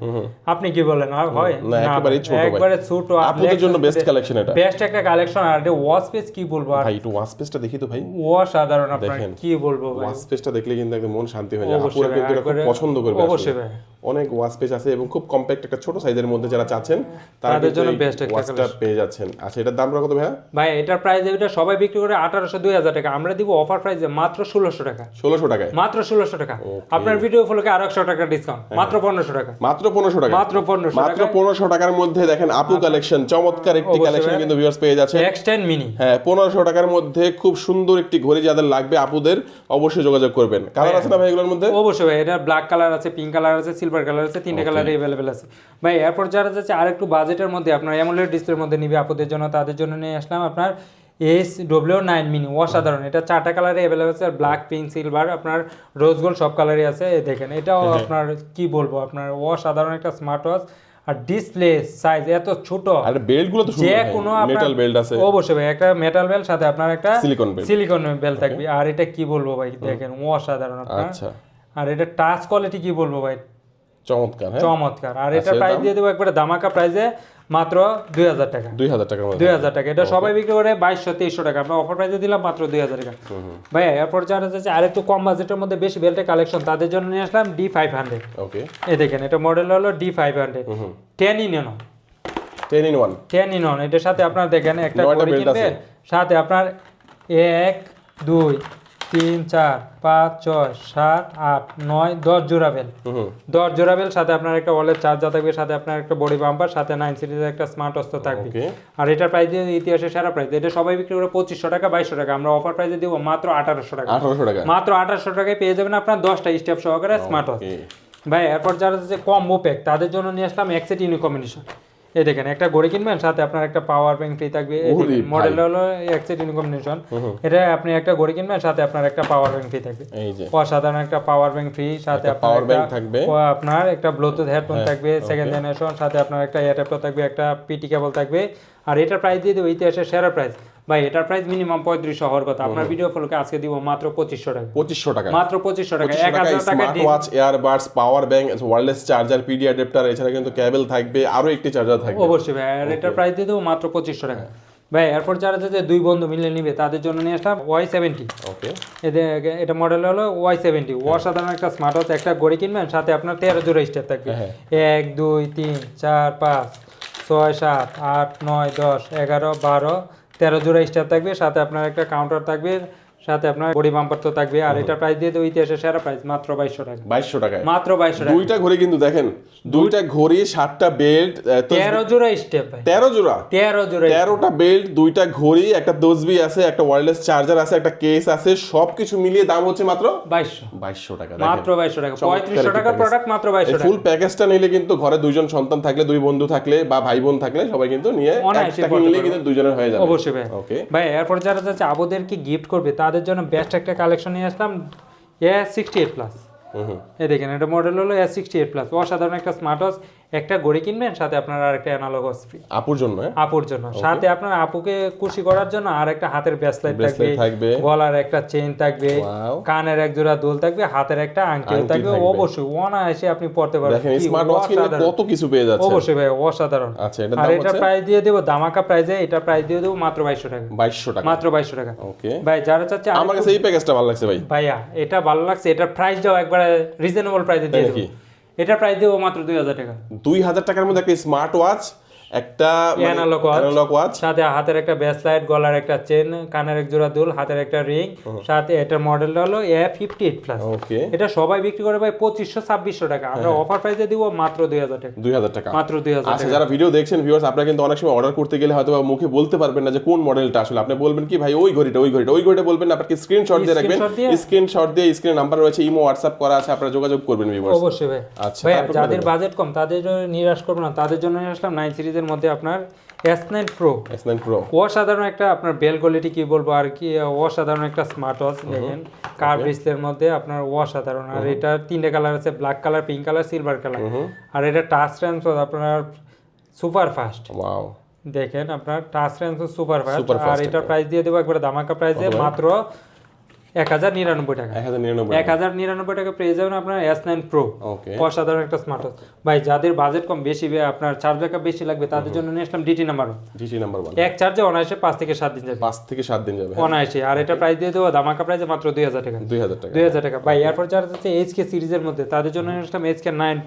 আপনি কি বলেন, আর হয় না, একেবারেই ছোট ভাই। একবারে ছোট। আপুদের জন্য বেস্ট কালেকশন এটা। বেস্ট একটা কালেকশন। আর এটা ওয়াচ পেজ কি বলবো, আর ভাই একটু ওয়াচ পেজটা দেখি তো ভাই। অসাধারণ। আপনার দেখেন। কি বলবো ভাই, ওয়াচ পেজটা দেখলে কিন্তু একদম মন শান্তি হয়ে যায়। অবশ্যই আপুরা কিন্তু এটা খুব একবারে পছন্দ করবে। অবশ্যই আসলে। ভাই। অনেক ওয়াচ পেজ আছে এবং খুব কম্প্যাক্ট একটা ছোট সাইজের মধ্যে যারা চাচ্ছেন তাদের জন্য বেস্ট একটা ওয়াচটা পেয়ে যাচ্ছেন। আচ্ছা, এটার দাম কত ভাই? ভাই এটার প্রাইস এটা সবাই বিক্রি করে 1800 2000 টাকা, আমরা দিব অফার প্রাইসে মাত্র 1600 টাকা। 1600 টাকায় মাত্র 1600 টাকা। আপনার ভিডিও ফলোকে আরো 100 টাকা ডিসকাউন্ট, মাত্র 1500 টাকা। মাত্র 1500 টাকা। মাত্র 1500 মাত্র 1500 টাকার মধ্যে দেখেন আপু কালেকশন, চমৎকার একটি অবশ্যই কালেকশন ভাই। কিন্তু ভিউয়ার্স পেয়ে যাচ্ছে। X10 mini. হ্যাঁ, 1500 টাকার মধ্যে খুব সুন্দর একটি ঘড়ি যাদের লাগবে আপুদের অবশ্যই যোগাযোগ করবেন। কালার আছে না ভাই এগুলোর মধ্যে? অবশ্যই ভাই। এটা ব্ল্যাক কালার আছে, পিঙ্ক কালার আছে, সিলভার কালার আছে, তিনটে কালারে अवेलेबल আছে ভাই। এরপর যারা যাচ্ছে আরেকটু বাজেটের মধ্যে আপনার অ্যামোলেড ডিসপ্লের মধ্যে নিবে আপুদের জন্য, তাদের জন্য নিয়ে আসলাম আপনার SW9 মিনি। অসাধারণ। এটা 4টা কালারে अवेलेबल আছে, ব্ল্যাক, পিঙ্ক, সিলভার, আপনার রোজ গোল্ড সব কালারই আছে। এই দেখেন এটাও আপনার কি বলবো, আপনার অসাধারণ একটা স্মার্ট ওয়াচ। আর ডিসপ্লে সাইজ এত ছোট, আর বেল্ট গুলো তো যে সুন্দর, কোনো মেটাল বেল্ট আছে। অবশ্যই ভাই, একটা মেটাল বেল্ট, সাথে আপনার একটা সিলিকন বেল্ট থাকবে। আর এটা কি বলবো ভাই, দেখেন অসাধারণ আপনার। আচ্ছা, আর এটা টাচ কোয়ালিটি কি বলবো ভাই, চমৎকার। হ্যাঁ, চমৎকার। আর এটা প্রাইস দিয়ে দেবো একবারে ধামাকা প্রাইসে মাত্র 2000 টাকা 2000 টাকার মধ্যে 2000 টাকা। এটা সবাই বিক্রি করে 2200-2300 টাকা, আমরা অফার প্রাইসে দিলাম মাত্র 2000 টাকা। ভাই এরপর যারা যাচ্ছে আর একটু কম বাজেটের মধ্যে বেশি বেল্টের কালেকশন, তাদের জন্য নিয়ে আসলাম D500। ওকে, এই দেখেন এটা মডেল হলো D500 10 in 1 10 in 1 10 in 1। এটার সাথে আপনার দেখেন একটা নয়টা ঘড়ি belt কিনবেন, সাথে আপনার 1 2 3 4 5 6 7 8 9 10 জোড়া বেল, 10 জোড়া বেল, সাথে আপনার একটা ওয়ালেট চার্জার থাকবে, সাথে আপনার একটা বডি বাম্পার, সাথে 9 সিরিজের একটা স্মার্ট ওয়াচ থাকবে। ওকে, আর এটার প্রাইস দিয়ে ইতিহাসের সেরা প্রাইস। এটা সবাই বিক্রি করে 2500 টাকা 2200 টাকা, আমরা অফার প্রাইসে দিব মাত্র 1800 টাকা। 1800 টাকা মাত্র 1800 টাকায় পেয়ে যাবেন আপনার 10টা স্টেপ সহকারে স্মার্ট ওয়াচ। ওকে, ভাই এরপর যারা হচ্ছে কম্বো প্যাক, তাদের জন্য নিয়ে আসলাম এক্সেট ইউনিক কম্বিনেশন। এই দেখেন একটা ঘড়ি কিনবেন, সাথে আপনার একটা পাওয়ার ব্যাংক ফ্রি থাকবে। মডেল হলো এক্সেট ইউনিক কম্বিনেশন। এটা আপনি একটা ঘড়ি কিনবেন, সাথে আপনার একটা পাওয়ার ব্যাংক ফ্রি থাকবে। এই যে অসাধারণ একটা পাওয়ার ব্যাংক ফ্রি, সাথে আপনার পাওয়ার ব্যাংক থাকবে, আপনার একটা ব্লুটুথ হেডফোন থাকবে সেকেন্ড জেনারেশন, সাথে আপনার একটা এয়ারটেপও থাকবে, একটা পিটি কেবল থাকবে। আর এটার প্রাইস দিয়ে দেবো ইতিহাসের সেরা প্রাইস। ভাই এটার প্রাইস মিনিমাম 3500 হওয়ার কথা, আপনার ভিডিও ফলোকে আজকে দিব মাত্র 2500 টাকা। 2500 টাকা মাত্র 2500 টাকা। 1000 টাকা smart watch, earbuds, power bank, wireless charger, PD adapter, এছাড়া কিন্তু কেবল থাকবে, আরো একটি চার্জার থাকবে। অবশ্যই ভাই। আর এটার প্রাইস দিয়ে দেবো মাত্র 2500 টাকা। ভাই এরপর যারা যে দুই বন্ধু মিলে নিবে, তাদের জন্য নিয়ে আসলাম Y70। ওকে, এটা মডেল হলো Y70। অসাধারণ একটা স্মার্ট ওয়াচ, একটা ঘড়ি কিনবেন, সাথে আপনার 13 জোড়া স্টেপ থাকবে। 1 2 3 4 5 6 7 8 9 10 11 12 13 জোড়া স্টেপ থাকবে, সাথে আপনার একটা কাউন্টার থাকবে, সাথে আপনার বডি বাম্পার তো থাকবে। আর এটা প্রাইস দিয়ে দেবো ইতিহাসের সেরা প্রাইস মাত্র 2200 টাকা। 2200 টাকায় মাত্র 2200 টাকা। দুইটা ঘড়ি কিন্তু দেখেন, দুইটা ঘড়ি, 7টা বেল্ট, 13 জোড়া স্টেপ ভাই, 13 জোড়া, 13 জোড়া 13টা বেল্ট, দুইটা ঘড়ি, একটা তসবি আছে, একটা ওয়্যারলেস চার্জার আছে, একটা কেস আছে, সবকিছু মিলিয়ে দাম হচ্ছে মাত্র 2200 টাকা। মাত্র 2200 টাকা। 3500 টাকার প্রোডাক্ট মাত্র 2200 টাকা। ফুল প্যাকেজটা নিলে কিন্তু ঘরে দুইজন সন্তান থাকলে, দুই বন্ধু থাকলে বা ভাই বোন থাকলে সবাই কিন্তু নিয়ে একটা নিলে কিন্তু দুইজনের হয়ে যাবে। অবশ্যই ভাই। ওকে ভাই এরপর যারা যাচ্ছে আবুদেরকে গিফট করবে, তাদের জন্য বেস্ট একটা কালেকশন নিয়ে আসলাম S68 প্লাস। এই দেখেন এটা মডেল হলো S68 প্লাস। অসাধারণ একটা স্মার্ট ওয়াচ, একটা ঘড়ি কিনবেন, সাথে আপনার আর একটা অ্যানালগ ওয়াচ ফ্রি আপুর জন্য। আপুর জন্য, সাথে আপনার আপুকে খুশি করার জন্য আর একটা হাতের ব্রেসলেট থাকবে, গলার একটা চেইন থাকবে, কানের এক জোড়া দুল থাকবে, হাতের একটা আংটিও থাকবে। অবশ্যই অনায়াসে আপনি পড়তে পারবেন। দেখেন স্মার্ট ওয়াচ কিনলে কত কিছু পেয়ে যাচ্ছে। অবশ্যই ভাই অসাধারণ। আচ্ছা এটা আর এটা প্রাইস দিয়ে দেব ধামাকা প্রাইসে, এটা প্রাইস দিয়ে দেব মাত্র 2200 টাকা। 2200 টাকা, মাত্র 2200 টাকা। ওকে ভাই যারা চাচ্ছে, আমার কাছে এই প্যাকেজটা ভালো লাগছে ভাই। ভাইয়া এটা ভালো লাগছে, এটা প্রাইসটাও একবারে রিজনেবল প্রাইসে দিয়ে দেব। এটা প্রাইস দেব মাত্র 2000 টাকা। 2000 টাকার মধ্যে একটা স্মার্ট ওয়াচ, একটা অ্যানালগ ওয়াচ, সাথে হাতের একটা ব্রেসলেট, গলার একটা চেন, কানের এক জোড়া দুল, হাতের একটা রিং, সাথে এটার মডেল হলো A58 প্লাস। ওকে এটা সবাই বিক্রি করে ভাই 2500-2600 টাকা, আমরা অফার প্রাইসে দিব মাত্র 2000 টাকা। 2000 টাকা মাত্র 2000 টাকা। আচ্ছা যারা ভিডিও দেখছেন ভিউয়ার্স, আপনারা কিন্তু অনেক সময় অর্ডার করতে গেলে হয়তো মুখে বলতে পারবেন না যে কোন মডেলটা আসলে, আপনি বলবেন কি ভাই ওই ঘড়িটা বলবেন না, আপনাকে স্ক্রিনশট দিয়ে রাখবেন, স্ক্রিনশট দিয়ে স্ক্রিনে নাম্বার রয়েছে, ইমো হোয়াটসঅ্যাপ করা আছে, আপনারা যোগাযোগ করবেন ভিউয়ার্স। অবশ্যই ভাই। আচ্ছা ভাই যাদের বাজেট কম, তাদের জন্য নিরাশ করব না, তাদের জন্য আসলাম 9 সিরিজের মধ্যে আপনার S9 Pro। অসাধারণ একটা আপনার বেল কোয়ালিটি কি বলবো আর কি, অসাধারণ একটা স্মার্ট ওয়াচ। দেখেন কার্ভ ডিসপ্লের মধ্যে আপনার অসাধারণ। আর এটা 3টে কালার আছে, black colour, pink colour, silver colour. আর এটা টাচ রেঞ্জ আপনার সুপার ফাস্ট। ওয়াও দেখেন আপনার টাচ রেঞ্জ সুপার ফাস্ট। আর এটা প্রাইস দিয়ে দেবো একবারে ধামাকা প্রাইসে মাত্র 1099 টাকা। 1099 টাকা পেয়ে যাবেন আপনার S9 Pro। অসাধারণ একটা স্মার্ট ওয়াচ। ভাই যাদের বাজেট কম, বেশি আপনার চার্জ ব্যাকআপ বেশি লাগবে, তাদের জন্য নিয়ে আসলাম DT নাম্বার 1। এক চার্জে অনায়াসে 5 থেকে 7 দিন যাবে। 5 থেকে 7 দিন যাবে অনায়াসে। আর এটা প্রাইস দিয়ে দেবো ধামাকা প্রাইসে মাত্র 2000 টাকা। 2000 টাকা। ভাই এরপর যারা হচ্ছে HK সিরিজের মধ্যে, তাদের জন্য নিয়ে আসলাম HK9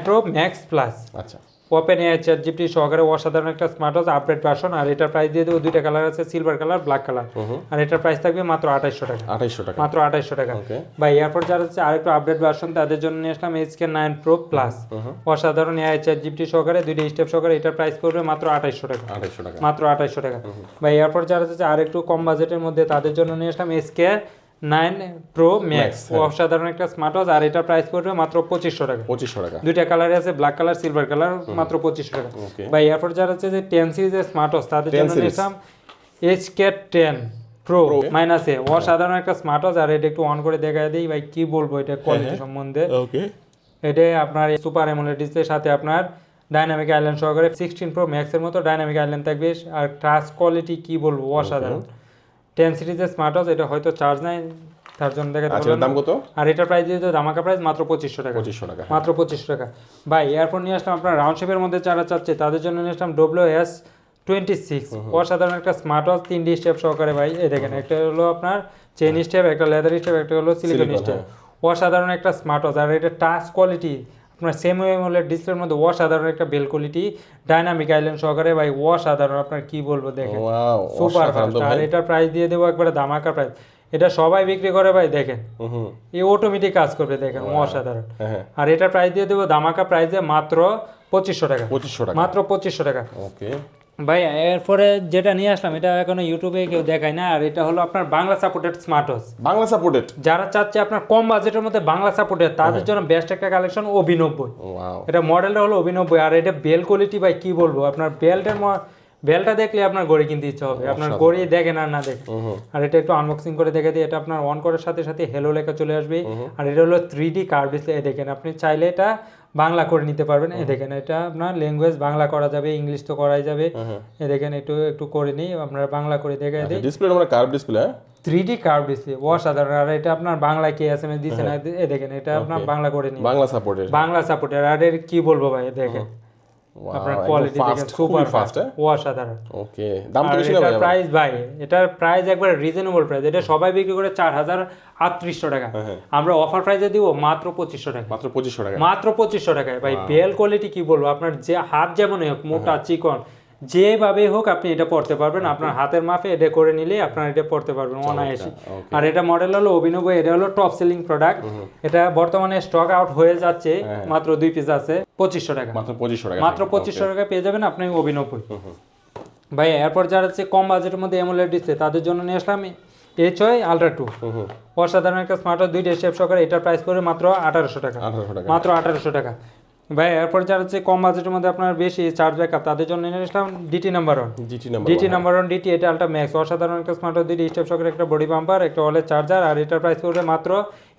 Pro Max Plus। আচ্ছা ওপেন এআই ChatGPT সহকারে অসাধারণ একটা স্মার্ট ওয়াচ, আপডেট ভার্সন। আর এটার প্রাইস দিয়ে দেবো, দুইটা কালার আছে, সিলভার কালার, ব্ল্যাক কালার। আর এটার প্রাইস থাকবে মাত্র 2800 টাকা। মাত্র 2800 টাকা। ভাই এরপর যারা হচ্ছে আরেকটু আপডেট ভার্সন, তাদের জন্য নিয়ে আসলাম HK9 Pro Plus। অসাধারণ এআই ChatGPT সহকারে, দুইটা স্টেপ সহকারে। এটার প্রাইস করবে মাত্র 2800 টাকা। মাত্র 2800 টাকা। ভাই এরপর যারা হচ্ছে আরেকটু কম বাজেটের মধ্যে, তাদের জন্য নিয়ে আসলাম HK9 Pro Max। অসাধারণ একটা স্মার্ট ওয়াচ। আর এটা প্রাইস পড়বে মাত্র 2500 টাকা। দুইটা কালারে আছে, ব্ল্যাক কালার, সিলভার কালার, মাত্র 2500 টাকা। ভাই এরপর যারা হচ্ছে যে 10 সিরিজের স্মার্ট ওয়াচ, তাদের জন্য নিলাম HK10 Pro -A। অসাধারণ একটা স্মার্ট ওয়াচ। আর এটা একটু অন করে দেখায় দিই ভাই, কি বলবো এটা কোয়ালিটি সম্বন্ধে। এটা আপনার সুপার অ্যামোলেড ডিসপ্লের সাথে আপনার ডাইনামিক আইল্যান্ড সহকারে 16 Pro Max এর মতো ডাইনামিক আইল্যান্ড থাকবে। আর টাচ কোয়ালিটি কি বলবো, অসাধারণ। 10 সিরিজের স্মার্ট ওয়াচ। এটা হয়তো চার্জ নাই, তার জন্য দেখাতে আচ্ছা পারলাম দাম কত? আর এটার প্রাইস দিয়ে ধামাকা প্রাইস মাত্র 2500 টাকা 2500 টাকা মাত্র 2500 টাকা ভাই এরপর নিয়ে আসলাম আপনার রাউন্ড শেপের মধ্যে যারা চাচ্ছে তাদের জন্য নিয়ে আসলাম WS26 অসাধারণ একটা স্মার্ট ওয়াচ 3D স্টেপ সহকারে ভাই এই দেখেন একটা হলো আপনার চেইন স্টেপ একটা লেদার স্টেপ একটা হলো সিলিকন স্টেপ অসাধারণ একটা স্মার্ট ওয়াচ আর এটা টাচ কোয়ালিটি আপনার সেম ওয়েমোলেড ডিসপ্লের মধ্যে অসাধারণ একটা বেল কোয়ালিটি ডাইনামিক আইল্যান্ড সহকারে ভাই অসাধারণ আপনার কি বলবো দেখেন ওয়াও সুপার ফাস্ট আর এটার প্রাইস দিয়ে দেবো একবারে ধামাকা প্রাইস এটা সবাই বিক্রি করে ভাই দেখেন এই অটোমেটিক কাজ করবে দেখেন অসাধারণ আর এটার প্রাইস দিয়ে দেবো ধামাকা প্রাইসে মাত্র 2500 টাকা 2500 টাকা মাত্র 2500 টাকা ওকে ভাই এরপরে যেটা নিয়ে আসলাম এটা এখনো ইউটিউবে কেউ দেখায় না আর এটা হলো আপনার Bangla supported smart watch Bangla supported যারা চাচ্ছে আপনার কম বাজেটের মধ্যে বাংলা সাপোর্টেড তাদের জন্য বেস্ট একটা কালেকশন অভিনব্বই ওয়াও এটা মডেলটা হলো অভিনব্বই আর এটা বেল কোয়ালিটি ভাই কি বলবো আপনার বেলটা দেখলে আপনার ঘড়ি কিনতে ইচ্ছা হবে আপনার ঘড়ি দেখেন আর না দেখেন আর এটা একটু আনবক্সিং করে দেখে দিই এটা আপনার অন করার সাথে সাথে হেলো লেখা চলে আসবে আর এটা হলো 3D কার্ভ ডিসপ্লে দেখেন আপনি চাইলে এটা বাংলা করে নিতে পারবেন এই দেখেন এটা আপনার ল্যাঙ্গুয়েজ বাংলা করা যাবে ইংলিশ তো করাই যাবে এই দেখেন একটু একটু করে নিই আপনারা বাংলা করে দেখে দিই ডিসপ্লে আমরা curve display 3D curve display অসাধারণ আর এটা আপনার বাংলা কি এসএমএস দিছে না এই দেখেন এটা আপনার বাংলা করে নিই বাংলা সাপোর্টেড বাংলা সাপোর্টের আর এর কি বলবো ভাই দেখেন আপনার কোয়ালিটি দেখেন সুপার ফাস্ট অসাধারণ ওকে দাম তো বেশি না এটার প্রাইস ভাই এটার প্রাইস একবার রিজনেবল প্রাইস এটা সবাই বিক্রি করে 4800 টাকা আমরা অফার প্রাইসে দিব মাত্র 2500 টাকা মাত্র 2500 টাকা মাত্র 2500 টাকায় ভাই বেল কোয়ালিটি কি বলবো আপনার যে হাত যেমন হোক মোটা চিকন যেভাবে হোক আপনি এটা পড়তে পারবেন আপনার হাতের মাপে এটা করে নিলে আপনার এটা পড়তে পারবেন অনায়াসে আর এটা মডেল হলো অভিনব এটা হলো টপ সেলিং প্রোডাক্ট এটা বর্তমানে স্টক আউট হয়ে যাচ্ছে মাত্র 2 পিস আছে 2500 টাকা মাত্র 2500 টাকা মাত্র 2500 টাকা পেয়ে যাবেন আপনি অভিনব্বই ভাই এরপর যারা হচ্ছে কম বাজেটের মধ্যে অ্যামোলেড ডিসপ্লে তাদের জন্য নিয়ে আসলাম H6 Ultra 2 অসাধারণ একটা স্মার্ট ওয়াচ 2টা স্টেপ সহকারে এটার প্রাইস পড়বে মাত্র 1800 টাকা 1800 টাকা মাত্র 1800 টাকা ভাই এরপর যারা হচ্ছে কম বাজেটের মধ্যে আপনার বেশি চার্জ ব্যাকআপ তাদের জন্য নিয়ে আসলাম ডিটি নাম্বার 1 ডিটি এটা আলট্রা ম্যাক্স অসাধারণ একটা স্মার্ট ওয়াচ 2টা স্টেপ সহকারে একটা বডি বাম্পার একটা ওয়ালেট চার্জার আর এটার প্রাইস পড়বে মাত্র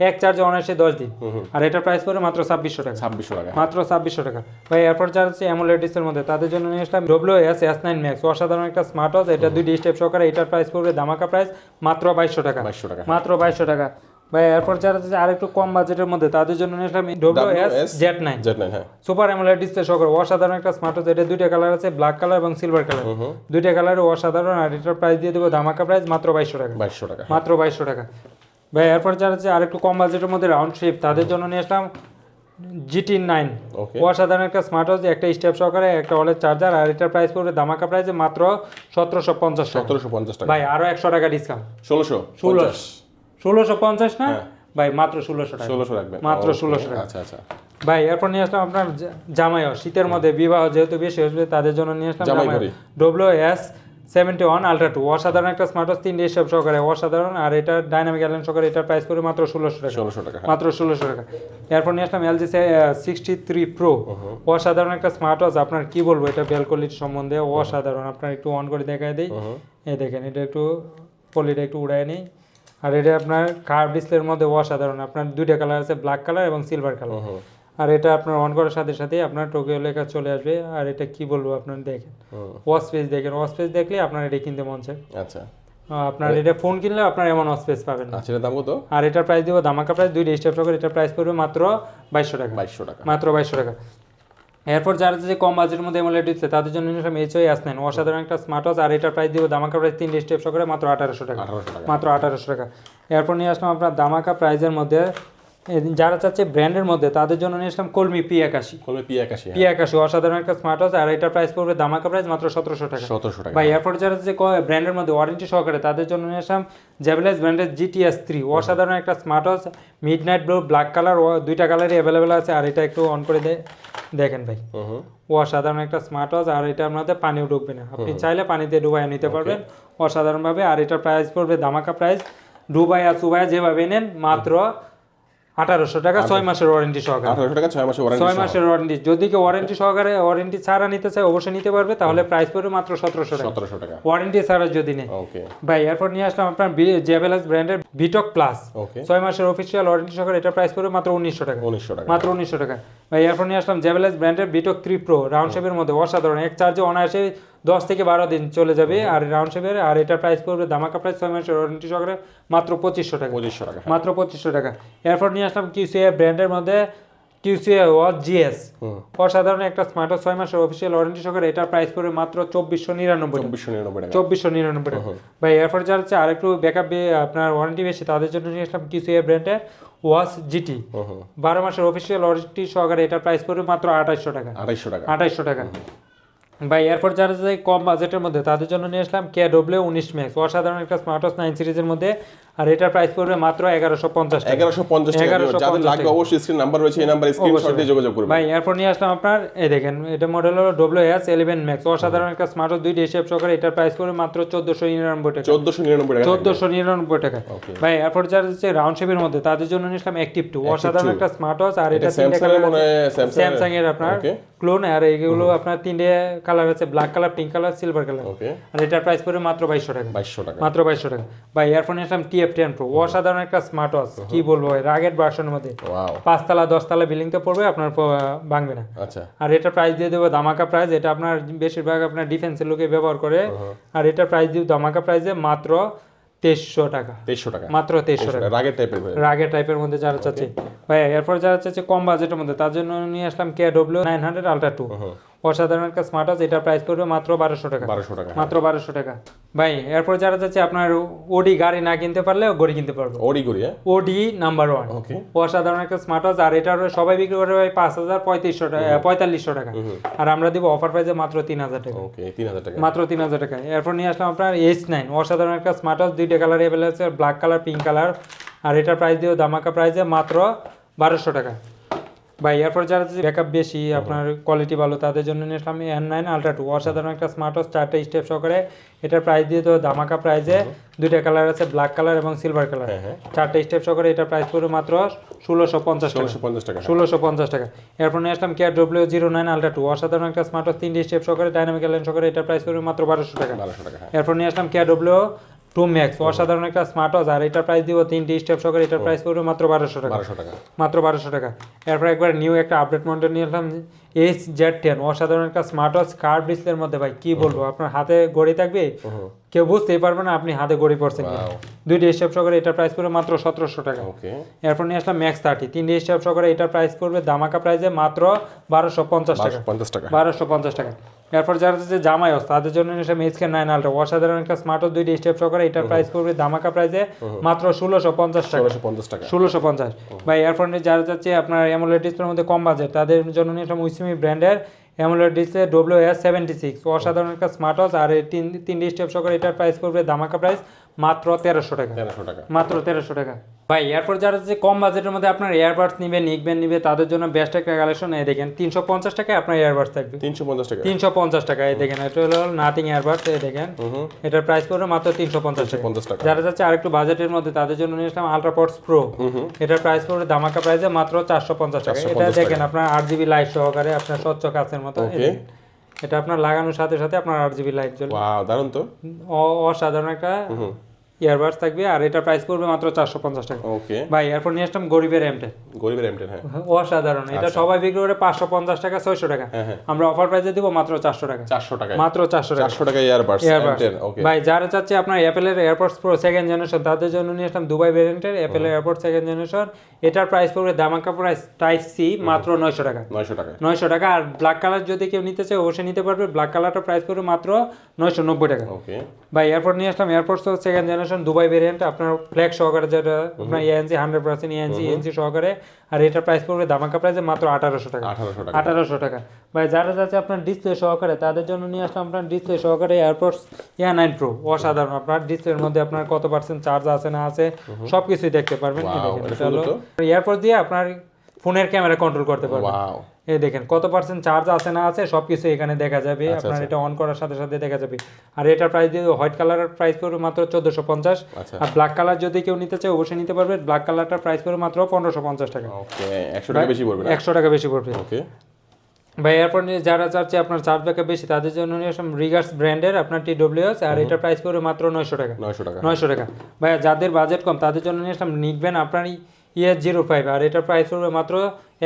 এক চার্জে অনায়াসে 10 দিন আর এটার প্রাইস পড়বে মাত্র 2600 টাকা 2600 টাকা মাত্র 2600 টাকা ভাই এরপর যারা হচ্ছে অ্যামোলেড ডিসপ্লের মধ্যে তাদের জন্য নিয়ে আসলাম WS-S9 Max অসাধারণ একটা স্মার্ট ওয়াচ এটা 2টা স্টেপ সহকারে এটার প্রাইস পড়বে ধামাকা প্রাইস মাত্র 2200 টাকা 2200 টাকা মাত্র 2200 টাকা ভাই এরপর যারা হচ্ছে আরেকটু কম বাজেটের মধ্যে তাদের জন্য নিয়ে আসলাম WS-Z9 হ্যাঁ সুপার অ্যামোলেড ডিসপ্লে সহকারে অসাধারণ একটা স্মার্ট ওয়াচ এটা 2টা কালার আছে ব্ল্যাক কালার এবং সিলভার কালার 2টা কালারে অসাধারণ আর এটার প্রাইস দিয়ে দেবো ধামাকা প্রাইস মাত্র 2200 টাকা 2200 টাকা মাত্র 2200 টাকা ভাই এরপর যারা হচ্ছে আরেকটু কম বাজেটের মধ্যে রাউন্ড শেপ তাদের জন্য নিয়ে আসলাম GT9 অসাধারণ একটা স্মার্ট ওয়াচ একটা স্টেপ সহকারে একটা ওয়ালেট চার্জার আর এটার প্রাইস পড়বে ধামাকা প্রাইসে মাত্র 1750 টাকা ভাই আরো 100 টাকা ডিসকাউন্ট 1650 না ভাই মাত্র 1600 টাকা 1600 রাখবেন মাত্র 1600 টাকা আচ্ছা আচ্ছা ভাই এরপর নিয়ে আসলাম আপনার জামাইও শীতের মধ্যে বিবাহ যেহেতু বেশি আসবে তাদের জন্য নিয়ে আসলাম WS-71 Ultra 2 অসাধারণ একটা স্মার্ট ওয়াচ 3D স্টেপ সহকারে অসাধারণ আর এটা ডাইনামিক আইল্যান্ড সহকারে এটার প্রাইস পড়বে মাত্র 1600 টাকা মাত্র 1600 টাকা এরপর নিয়ে আসলাম LG 63 Pro অসাধারণ একটা স্মার্ট ওয়াচ আপনার কি বলবো এটা বেল কোয়ালিটি সম্বন্ধে অসাধারণ আপনার একটু অন করে দেখায় দেই এই দেখেন এটা একটু পলিটা একটু উড়ায় নেই আর এটা আপনার কার্ভ ডিসপ্লের মধ্যে অসাধারণ আপনার 2টা কালার আছে ব্ল্যাক কালার এবং সিলভার কালার আর এটা আপনার অন করার সাথে সাথে আপনার টোকিও লেখা চলে আসবে আর এটা কি বলবো আপনার দেখেন ওয়াচ স্পেস দেখেন ওয়াচ স্পেস দেখলে আপনার এটা কিনতে মন চায় আচ্ছা আপনার এটা ফোন কিনলে আপনার এমন ওয়াচ স্পেস পাবেন না আচ্ছা এর দাম কত আর এটার প্রাইস দিব ধামাকা প্রাইস 2টা স্টেপ সহকারে এটার প্রাইস পড়বে মাত্র 2200 টাকা 2200 টাকা মাত্র 2200 টাকা এরপর যারা যে কম বাজেটের মধ্যে অ্যামোলেড ডিসপ্লে তাদের জন্য নিলাম H6 অসাধারণ একটা স্মার্ট ওয়াচ আর এটার প্রাইস দিব ধামাকা প্রাইস 3টা স্টেপ সহকারে মাত্র 1800 টাকা মাত্র 1800 টাকা এরপর নিয়ে আসলাম আপনার ধামাকা প্রাইজের মধ্যে যারা চাচ্ছে ব্র্যান্ডের মধ্যে তাদের জন্য নিয়ে আসলাম কলমি P81 অসাধারণ একটা স্মার্ট ওয়াচ আর এটার প্রাইস পড়বে ধামাকা প্রাইস মাত্র 1700 টাকা ভাই এরপর যারা যে ব্র্যান্ডের মধ্যে ওয়ারেন্টি সহকারে তাদের জন্য নিয়ে আসলাম জ্যাভেলাইজ ব্র্যান্ডের GTS3 অসাধারণ একটা smart watch midnight blue black colour 2টা কালারই অ্যাভেলেবেল আছে আর এটা একটু অন করে দেখেন ভাই অসাধারণ একটা স্মার্ট ওয়াচ আর এটা আপনাদের পানিও ঢুকবে না আপনি চাইলে পানিতে ডুবাই নিতে পারবেন অসাধারণভাবে আর এটার প্রাইস পড়বে ধামাকা প্রাইস ডুবাইয়া সুবাইয়া যেভাবে নেন মাত্র 1800 টাকা 6 মাসের ওয়ারেন্টি সহকারে 1800 টাকা 6 মাসের ওয়ারেন্টি 6 মাসের ওয়ারেন্টি যদি কেউ ওয়ারেন্টি সহকারে ওয়ারেন্টি ছাড়া নিতে চায় অবশ্যই নিতে পারবে তাহলে প্রাইস পড়বে মাত্র 1700 টাকা ওয়ারেন্টি ছাড়া যদি নেয় ওকে ভাই ভাই এরপর নিয়ে আসলাম আপনার জেবেলাস ব্র্যান্ডের ভিটক প্লাস 6 মাসের অফিশিয়াল ওয়ারেন্টি সহকারে এটা প্রাইস পড়বে মাত্র 1900 টাকা মাত্র 1900 টাকা ভাই এরপর নিয়ে আসলাম জেবেলেস ব্র্যান্ডের বিটক 3 প্রো রাউন্ড শেপের মধ্যে অসাধারণ, এক চার্জে অনায়াসে 10 থেকে 12 দিন চলে যাবে। আর রাউন্ড শেপের, আর এটার প্রাইস পড়বে ধামাকা প্রাইস 6 মাসের ওয়ারেন্টি সহকারে মাত্র 2500 টাকা। 2500 টাকা। মাত্র 2500 টাকা। এরপর নিয়ে আসলাম কিউসিএ ব্র্যান্ডের মধ্যে কিউসিএ ওয়াচ জিএস, অসাধারণ একটা স্মার্ট ওয়াচ 6 মাসের অফিসিয়াল ওয়ারেন্টি সহকারে এটার প্রাইস পড়বে মাত্র 2499 টাকা। 2499 টাকা। ভাই এরপর যারা হচ্ছে আরেকটু ব্যাকআপ আপনার ওয়ারেন্টি বেশি তাদের জন্য নিয়ে আসলাম কিউসিএ ব্র্যান্ডের ওয়াচ জিটি 12 মাসের অফিসিয়াল ওয়ারেন্টি সহকারে এটার প্রাইস পড়বে মাত্র 2800 টাকা। 2800 টাকা। ভাই এরপর যারা যে কম বাজেটের মধ্যে তাদের জন্য নিয়ে আসলাম KW19 ম্যাক্স, অসাধারণ একটা স্মার্ট ওয়াচ 9 সিরিজের মধ্যে, আর এটার প্রাইস পড়বে মাত্র 1150 টাকা। 1150 টাকা। যাদের লাগবে অবশ্যই স্ক্রিন নাম্বার রয়েছে, এই নাম্বারে স্ক্রিনশট দিয়ে যোগাযোগ করবেন। ভাই এরপর নিয়ে আসলাম আপনার এই দেখেন, এটা মডেল হলো WS11 ম্যাক্স, অসাধারণ একটা স্মার্ট ওয়াচ 2 শেপ সহকারে এটার প্রাইস পড়বে মাত্র 1499 টাকা। 1499 টাকা। ভাই এরপর যারা হচ্ছে রাউন্ড শেপের মধ্যে তাদের জন্য নিয়ে আসলাম অ্যাক্টিভ 2, অসাধারণ একটা স্মার্ট ওয়াচ, আর এটা স্যামসাং এর আপনার ক্লোন, আর এগুলো আপনার তিনটে কালার আছে, black colour, pink colour, silver colour, আর এটার প্রাইস পড়বে মাত্র 2200 টাকা। মাত্র 2200 টাকা। ভাই এরপর নিয়ে আসলাম TF10 প্রো, অসাধারণ একটা স্মার্ট ওয়াচ, কি বলবো ভাই, রাগের ভার্সনের মধ্যে 5 তলা 10 তলা বিল্ডিং তো পড়বে আপনার, ভাঙবে না। আচ্ছা। আর এটার প্রাইস দিয়ে দেবো ধামাকা প্রাইস, এটা আপনার বেশিরভাগ আপনার ডিফেন্সের লোকে ব্যবহার করে, আর এটার প্রাইস দিব ধামাকা প্রাইসে মাত্র 2300 টাকা। মাত্র 2300 টাকা। রাগের টাইপের মধ্যে যারা চাচ্ছে। ভাই এরপর যারা চাচ্ছে কম বাজেটের মধ্যে তার জন্য নিয়ে আসলাম KW900 Ultra 2, অসাধারণ একটা স্মার্ট ওয়াচ, এটার প্রাইস পড়বে মাত্র 1200 টাকা। মাত্র 1200 টাকা। ভাই এরপর যারা চাচ্ছে আপনার ওডি গাড়ি না কিনতে পারলে গড়ি কিনতে পারবে, ওডি নাম্বার 1, অসাধারণ একটা স্মার্ট ওয়াচ, আর এটার সবাই বিক্রি করে ভাই 4500 টাকা, আর আমরা দিব অফার প্রাইসে মাত্র 3000 টাকা। মাত্র 3000 টাকা। এরপর নিয়ে আসলাম আপনার H9, অসাধারণ একটা স্মার্ট ওয়াচ, 2টা কালার अवेलेबल আছে, ব্ল্যাক কালার, পিঙ্ক কালার, আর এটার প্রাইস দিও ধামাকা প্রাইসে মাত্র 1200 টাকা। ভাই এরপর যারা ব্যাকআপ বেশি আপনার কোয়ালিটি ভালো তাদের জন্য নিয়ে আসলাম N9 Ultra 2, অসাধারণ একটা স্মার্ট ওয়াচ, 4টা স্টেপ সহকারে এটার প্রাইস দিয়ে তো ধামাকা প্রাইসে, 2টা কালার আছে, ব্ল্যাক কালার এবং সিলভার কালার, 4টা স্টেপ সহকারে এটার প্রাইস পড়বে মাত্র 1650 টাকা। 1650 টাকা। এরপর নিয়ে আসলাম KW09 Ultra 2, অসাধারণ একটা স্মার্ট ওয়াচ, 3টা স্টেপ সহকারে, ডাইনামিক লাইন সহকারে এটার প্রাইস পড়বে মাত্র 1200 টাকা। এরপর নিয়ে আসলাম KW2 ম্যাক্স, অসাধারণ একটা স্মার্ট ওয়াচ, আর এটার প্রাইস দিব 3টি স্টেপ সহকারে এটার প্রাইস পড়বে মাত্র 1200 টাকা। মাত্র 1200 টাকা। এরপর একবার নিউ একটা আপডেট মডেল নিয়ে আসলাম HZ10, অসাধারণ একটা স্মার্ট ওয়াচ, কার্ভ ডিসপ্লের মধ্যে, ভাই কি বলবো, আপনার হাতে ঘড়ি থাকবে কেউ বুঝতেই পারবে না আপনি হাতে ঘড়ি পড়ছেন। 2টি স্টেপ সহকারে এটার প্রাইস পড়বে মাত্র 1700 টাকা। এরপর নিয়ে আসলাম Max 30, 3টি স্টেপ সহকারে এটার প্রাইস পড়বে ধামাকা প্রাইসে মাত্র 1250 টাকা। 1250 টাকা। এরপর যারা হচ্ছে জামাই ওয়াচ তাদের জন্য নিলাম HK9 Ultra, অসাধারণ একটা স্মার্ট ওয়াচ, 2টি স্টেপ সহকারে এটার প্রাইস পড়বে ধামাকা প্রাইসে মাত্র 1650 টাকা। 1650। ভাই এরপর যারা যাচ্ছে আপনার অ্যামোলেড ডিসপ্লের মধ্যে কম বাজেট তাদের জন্য নিলাম উইসমি ব্র্যান্ডের অ্যামোলেড ডিসপ্লে WS76, অসাধারণ একটা স্মার্ট ওয়াচ, আর 3টি স্টেপ সহকারে এটার প্রাইস পড়বে ধামাকা প্রাইস মাত্র 1300 টাকা। মাত্র 1300 টাকা। ভাই এরপর যারা যে কম বাজেটের মধ্যে আপনার এয়ারবাডস নিবে, নিকবেন নিবে তাদের জন্য বেস্ট একটা কালেকশন, এই দেখেন 350 টাকায় আপনার এয়ারবাডস থাকবে। 350 টাকা। এই দেখেন এটা হলো নাথিং এয়ারবাডস, এই দেখেন এটার প্রাইস পড়বে মাত্র 350 টাকা। যারা যাচ্ছে আরেকটু বাজেটের মধ্যে তাদের জন্য নিয়ে আসলাম আলট্রাপডস প্রো, এটার প্রাইস পড়বে ধামাকা প্রাইসে মাত্র 450 টাকা। এটা দেখেন আপনার 8GB লাইট সহকারে আপনার স্বচ্ছ কাচের মতো, এটা আপনার লাগানোর সাথে সাথে আপনার 8GB লাইট জ্বলবে। ওয়াও, দারুণ তো, অসাধারণ একটা ইয়ারবাডস থাকবে, আর এটা প্রাইস পড়বে মাত্র 450 টাকা। ওকে ভাই এরপর নিয়ে আসলাম গরিবের M10। হ্যাঁ অসাধারণ, এটা সবাই বিক্রি করে 550 টাকা 600 টাকা, আমরা অফার প্রাইসে দিব মাত্র 400 টাকা। মাত্র 400 টাকা ইয়ারবাডস M10। ওকে ভাই যারা চাচ্ছে আপনার অ্যাপেলের এয়ারপডস প্রো সেকেন্ড জেনারেশন তাদের জন্য নিয়ে আসলাম দুবাই ভেরিয়েন্টের অ্যাপেলের এয়ারপডস সেকেন্ড জেনারেশন, এটার প্রাইস পড়বে ধামাকা প্রাইস টাইপ সি মাত্র 900 টাকা। 900 টাকা। আর ব্ল্যাক কালার যদি কেউ নিতে চায় অবশ্যই নিতে পারবে, ব্ল্যাক কালারটা প্রাইস পড়বে মাত্র 990 টাকা। ওকে ভাই এরপর নিয়ে আসলাম AirPods second generation Dubai variant, আপনার ফ্ল্যাগ সহকারে, যেটা আপনার ANC 100% ANC সহকারে, আর এটার প্রাইস পড়বে ধামাকা প্রাইসে মাত্র 1800 টাকা। 1800 টাকা। ভাই যারা যাচ্ছে আপনার ডিসপ্লে সহকারে তাদের জন্য নিয়ে আসলাম আপনার ডিসপ্লে সহকারে এয়ারপডস Air9 Pro, অসাধারণ, আপনার ডিসপ্লের মধ্যে আপনার কত পার্সেন্ট চার্জ আছে না আছে সবকিছুই দেখতে পারবেন। এয়ারপডস দিয়ে আপনার ফোনের ক্যামেরা কন্ট্রোল করতে পারবেন। এই দেখেন কত পার্সেন্ট চার্জ আছে না আছে সবকিছু এখানে দেখা যাবে, আপনার এটা অন করার সাথে সাথে দেখা যাবে। আর এটার প্রাইস দিয়ে হোয়াইট কালারের প্রাইস পড়বে মাত্র 1450, আর ব্ল্যাক কালার যদি কেউ নিতে চায় অবশ্যই নিতে পারবে, ব্ল্যাক কালারটার প্রাইস পড়বে মাত্র 1550 টাকা। ওকে 100 টাকা বেশি পড়বে, 100 টাকা বেশি পড়বে। ওকে ভাই এরপর যারা চাচ্ছে আপনার চার্জ ব্যাকআপ বেশি তাদের জন্য নিয়ে আসলাম রিগার্স ব্র্যান্ডের আপনার TWS, আর এটার প্রাইস পড়বে মাত্র 900 টাকা। 900 টাকা। ভাই যাদের বাজেট কম তাদের জন্য নিয়ে আসলাম নিকবেন আপনার ES05 আর এটার প্রাইস পড়বে মাত্র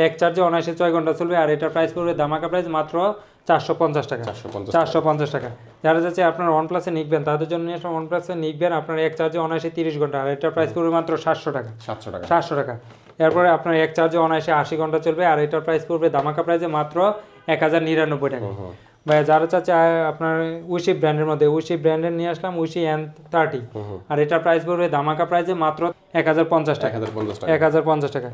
এক চার্জে অনায়াসে 6 ঘন্টা চলবে আর এটার প্রাইস পড়বে ধামাকা প্রাইস মাত্র 450 টাকা 450 টাকা। যারা যাচ্ছে আপনার OnePlus-এ নিবেন তাদের জন্য OnePlus-এ নিবেন আপনার এক চার্জে অনায়াসে 30 ঘন্টা আর এটার প্রাইস পড়বে মাত্র 700 টাকা 700 টাকা। এরপরে আপনার এক চার্জে অনায়াসে 80 ঘন্টা চলবে আর এটার প্রাইস পড়বে ধামাকা প্রাইসে মাত্র 1099 টাকা। ভাই যারা চাচ্ছে আপনার উশি ব্র্যান্ডের মধ্যে উশি ব্র্যান্ডের নিয়ে আসলাম উশি N30 আর এটার প্রাইস পড়বে ধামাকা প্রাইসে মাত্র 1050 টাকা 1050 টাকা।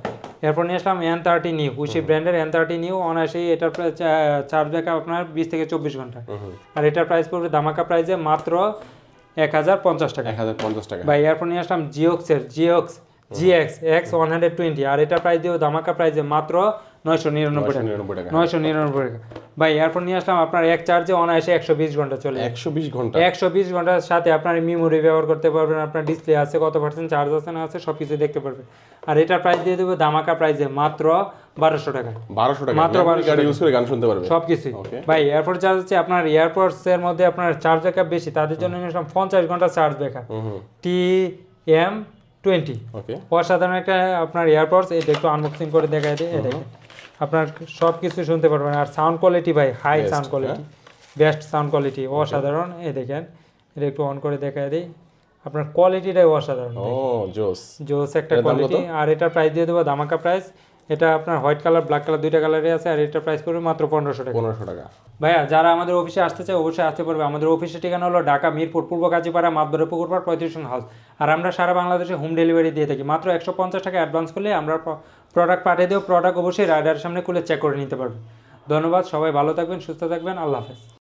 এরপর নিয়ে আসলাম N30 নিউ উশি ব্র্যান্ডের N30 নিউ অনায়াসে এটার চার্জ ব্যাকআপ আপনার 20 থেকে 24 ঘন্টা আর এটার প্রাইস পড়বে ধামাকা প্রাইসে মাত্র 1050 টাকা 1050 টাকা। ভাই এরপর নিয়ে আসলাম জিওক্সের GX X120 আর এটার প্রাইস দিয়েও ধামাকা প্রাইসে মাত্র 999 টাকা 999 টাকা। ভাই এরপর নিয়ে আসলাম আপনার এক চার্জে অনায়াসে 120 ঘন্টা চলে 120 ঘন্টার সাথে আপনার মেমোরি ব্যবহার করতে পারবেন আপনার ডিসপ্লে আছে কত পার্সেন্ট চার্জ আছে না আছে সব কিছু দেখতে পারবেন আর এটার প্রাইস দিয়ে দেবো ধামাকা প্রাইসে মাত্র 1200 টাকা মাত্র 1200 টাকা ইউজ করে গান শুনতে পারবে সব কিছু। ভাই এরপর চার্জ হচ্ছে আপনার এয়ারপডস এর মধ্যে আপনার চার্জ ব্যাকআপ বেশি তাদের জন্য নিয়ে আসলাম 50 ঘন্টা চার্জ ব্যাকআপ TM20 অসাধারণ একটা আপনার এয়ারপডস এটা একটু আনবক্সিং করে দেখাই দিই এটা আপনার সব কিছু শুনতে পারবেন আর সাউন্ড কোয়ালিটি ভাই high sound quality best sound quality অসাধারণ এই দেখেন এটা একটু অন করে দেখাই দিই আপনার কোয়ালিটিটাই অসাধারণ জোস একটা কোয়ালিটি আর এটার প্রাইস দিয়ে দেবো ধামাকা প্রাইস এটা আপনার হোয়াইট কালার ব্ল্যাক কালার দুইটা কালারে আছে আর এটার প্রাইস পড়বে মাত্র 1500 টাকা ভাইয়া যারা আমাদের অফিসে আসতে চায় অবশ্যই আসতে পারবে আমাদের অফিসের ঠিকানা হলো ঢাকা মিরপুর পূর্ব কাজীপাড়া মাতবরে পুকুরপাড় 35 হাউস আর আমরা সারা বাংলাদেশে হোম ডেলিভারি দিয়ে থাকি মাত্র 150 টাকা অ্যাডভান্স করলে আমরা প্রোডাক্ট পাঠিয়ে দেবো প্রোডাক্ট অবশ্যই রাইডারের সামনে খুলে চেক করে নিতে পারবেন। ধন্যবাদ সবাই ভালো থাকবেন সুস্থ থাকবেন আল্লাহ হাফেজ।